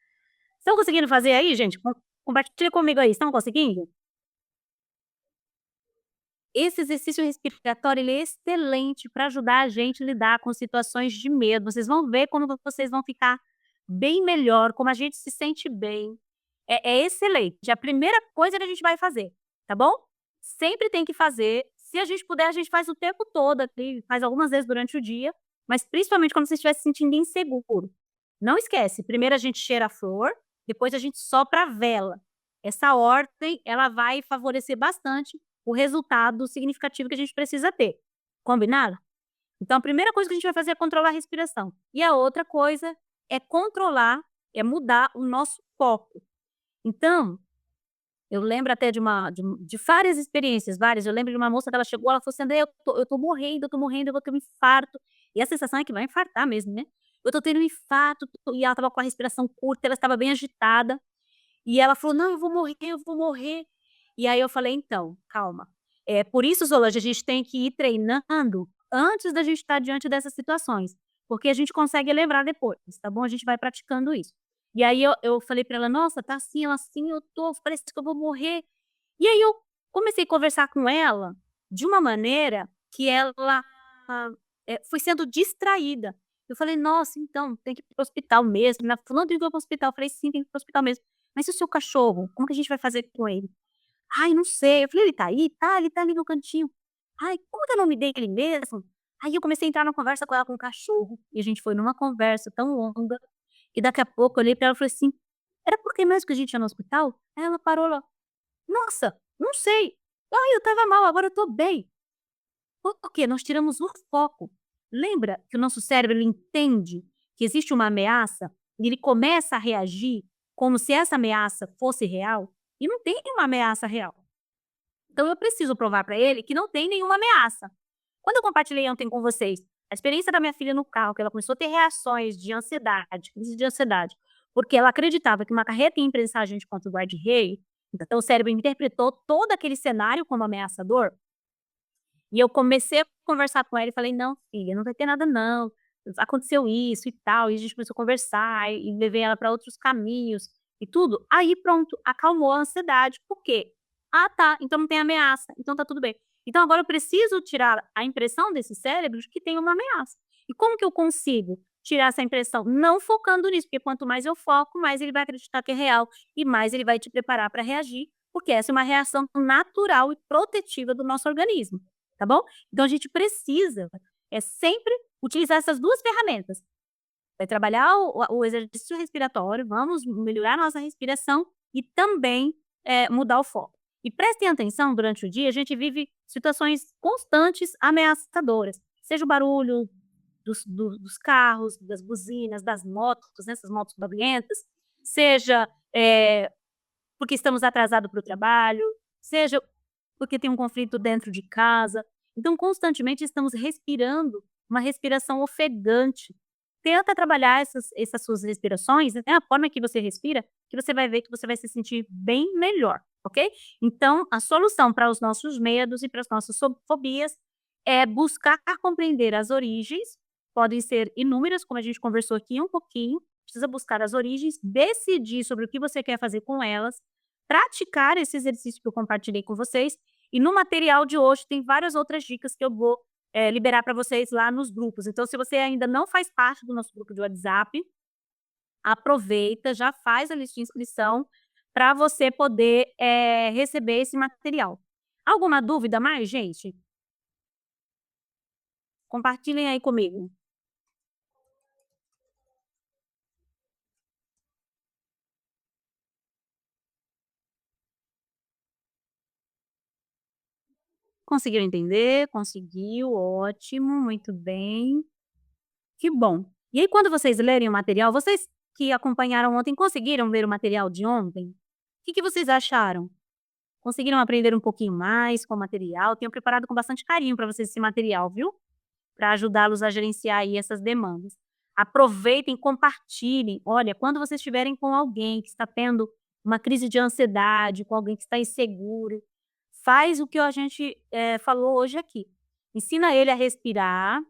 Estão conseguindo fazer aí, gente? Compartilha comigo aí, estão conseguindo? Esse exercício respiratório, ele é excelente para ajudar a gente a lidar com situações de medo. Vocês vão ver como vocês vão ficar bem melhor, como a gente se sente bem. É excelente. A primeira coisa que a gente vai fazer, tá bom? Sempre tem que fazer. Se a gente puder, a gente faz o tempo todo aqui, faz algumas vezes durante o dia, mas principalmente quando você estiver se sentindo inseguro. Não esquece, primeiro a gente cheira a flor, depois a gente sopra a vela. Essa ordem, ela vai favorecer bastante o resultado significativo que a gente precisa ter. Combinado? Então, a primeira coisa que a gente vai fazer é controlar a respiração. E a outra coisa é controlar, é mudar o nosso foco. Então, eu lembro até de várias experiências, várias. Eu lembro de uma moça que ela chegou, ela falou assim: André, eu tô morrendo, eu vou ter um infarto. E a sensação é que vai infartar mesmo, né? Eu tô tendo um infarto, e ela estava com a respiração curta, ela estava bem agitada. E ela falou: "Não, eu vou morrer, eu vou morrer". E aí eu falei: "Então, calma". Por isso, Solange, a gente tem que ir treinando antes da gente estar diante dessas situações, porque a gente consegue lembrar depois, tá bom? A gente vai praticando isso. E aí eu falei pra ela: "Nossa, tá assim, ela assim, eu tô parece que eu vou morrer". E aí eu comecei a conversar com ela de uma maneira que ela, foi sendo distraída. Eu falei: "Nossa, então, tem que ir para o hospital mesmo", ela falou: "Não, tem que ir para o hospital", eu falei: "Sim, tem que ir para o hospital mesmo". "Mas e o seu cachorro? Como que a gente vai fazer com ele?" "Ai, não sei". Eu falei: "Ele tá aí?" "Tá, ele tá ali no cantinho". "Ai, como que é o nome dele mesmo?" Aí eu comecei a entrar na conversa com ela com o cachorro, e a gente foi numa conversa tão longa, e daqui a pouco eu olhei pra ela e falei assim: "Era por que mesmo que a gente ia no hospital?" Aí ela parou lá: "Nossa, não sei. Ai, eu estava mal, agora eu tô bem". Por quê? Nós tiramos o foco. Lembra que o nosso cérebro ele entende que existe uma ameaça e ele começa a reagir como se essa ameaça fosse real? E não tem uma ameaça real. Então eu preciso provar para ele que não tem nenhuma ameaça. Quando eu compartilhei ontem com vocês a experiência da minha filha no carro, que ela começou a ter reações de ansiedade, crise de ansiedade, porque ela acreditava que uma carreta ia imprensar a gente contra o guarda-rei, então o cérebro interpretou todo aquele cenário como ameaçador, e eu comecei a conversar com ela e falei: "Não, filha, não vai ter nada não. aconteceu isso e tal, e a gente começou a conversar e levei ela para outros caminhos e tudo, aí pronto, acalmou a ansiedade. Por quê? "Ah tá, então não tem ameaça, então tá tudo bem. Então agora eu preciso tirar a impressão desse cérebro de que tem uma ameaça. E como que eu consigo tirar essa impressão? Não focando nisso, porque quanto mais eu foco, mais ele vai acreditar que é real e mais ele vai te preparar para reagir, porque essa é uma reação natural e protetiva do nosso organismo, tá bom? Então a gente precisa, sempre utilizar essas 2 ferramentas. Vai trabalhar o exercício respiratório, vamos melhorar nossa respiração e também, mudar o foco. E prestem atenção, durante o dia a gente vive situações constantes ameaçadoras, seja o barulho dos carros, das buzinas, das motos, né, essas motos barulhentas, seja, porque estamos atrasados para o trabalho, seja porque tem um conflito dentro de casa. Então, constantemente estamos respirando uma respiração ofegante. Tenta trabalhar essas suas respirações, né, a forma que você respira, que você vai ver que você vai se sentir bem melhor, ok? Então, a solução para os nossos medos e para as nossas fobias é buscar compreender as origens, podem ser inúmeras, como a gente conversou aqui um pouquinho, precisa buscar as origens, decidir sobre o que você quer fazer com elas, praticar esse exercício que eu compartilhei com vocês, e no material de hoje tem várias outras dicas que eu vou, liberar para vocês lá nos grupos. Então se você ainda não faz parte do nosso grupo de WhatsApp, aproveita, já faz a lista de inscrição para você poder, receber esse material. Alguma dúvida mais, gente? Compartilhem aí comigo. Conseguiu entender? Conseguiu, ótimo, muito bem. Que bom. E aí quando vocês lerem o material, vocês que acompanharam ontem, conseguiram ler o material de ontem? O que vocês acharam? Conseguiram aprender um pouquinho mais com o material? Tenho preparado com bastante carinho para vocês esse material, viu? Para ajudá-los a gerenciar aí essas demandas. Aproveitem, compartilhem. Olha, quando vocês estiverem com alguém que está tendo uma crise de ansiedade, com alguém que está inseguro, faz o que a gente, falou hoje aqui. Ensina ele a respirar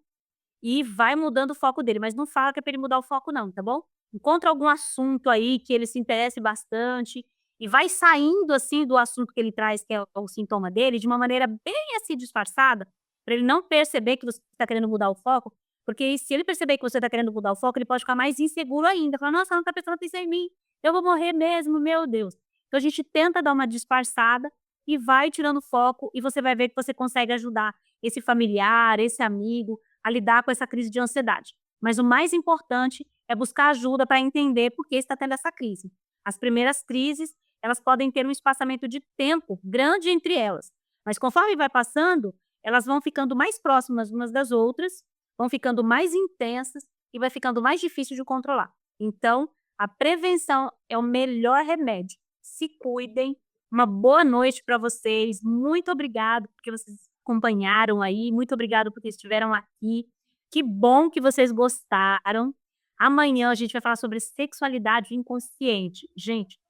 e vai mudando o foco dele, mas não fala que é para ele mudar o foco não, tá bom? Encontra algum assunto aí que ele se interesse bastante e vai saindo, assim, do assunto que ele traz, que é o sintoma dele, de uma maneira bem, assim, disfarçada, para ele não perceber que você está querendo mudar o foco, porque se ele perceber que você está querendo mudar o foco, ele pode ficar mais inseguro ainda, falar: "Nossa, ela não está prestando atenção em mim, eu vou morrer mesmo, meu Deus". Então a gente tenta dar uma disfarçada e vai tirando o foco e você vai ver que você consegue ajudar esse familiar, esse amigo, a lidar com essa crise de ansiedade. Mas o mais importante é buscar ajuda para entender por que está tendo essa crise. As primeiras crises, elas podem ter um espaçamento de tempo grande entre elas, mas conforme vai passando, elas vão ficando mais próximas umas das outras, vão ficando mais intensas e vai ficando mais difícil de controlar. Então, a prevenção é o melhor remédio. Se cuidem. Uma boa noite para vocês. Muito obrigado porque vocês acompanharam aí. Muito obrigado porque estiveram aqui. Que bom que vocês gostaram. Amanhã a gente vai falar sobre sexualidade inconsciente. Gente,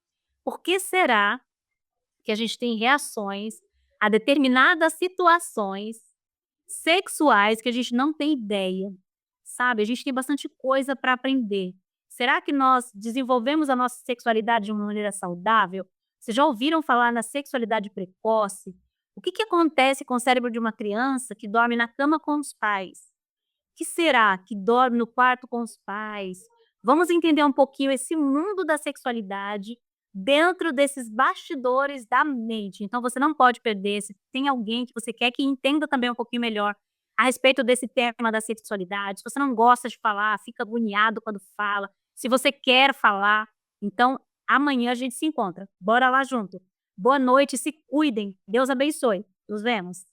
por que será que a gente tem reações a determinadas situações sexuais que a gente não tem ideia, sabe? A gente tem bastante coisa para aprender. Será que nós desenvolvemos a nossa sexualidade de uma maneira saudável? Vocês já ouviram falar na sexualidade precoce? O que acontece com o cérebro de uma criança que dorme na cama com os pais? O que será que dorme no quarto com os pais? Vamos entender um pouquinho esse mundo da sexualidade dentro desses bastidores da mente. Então você não pode perder, se tem alguém que você quer que entenda também um pouquinho melhor a respeito desse tema da sexualidade, se você não gosta de falar, fica agoniado quando fala, se você quer falar, então amanhã a gente se encontra. Bora lá junto. Boa noite, se cuidem. Deus abençoe. Nos vemos.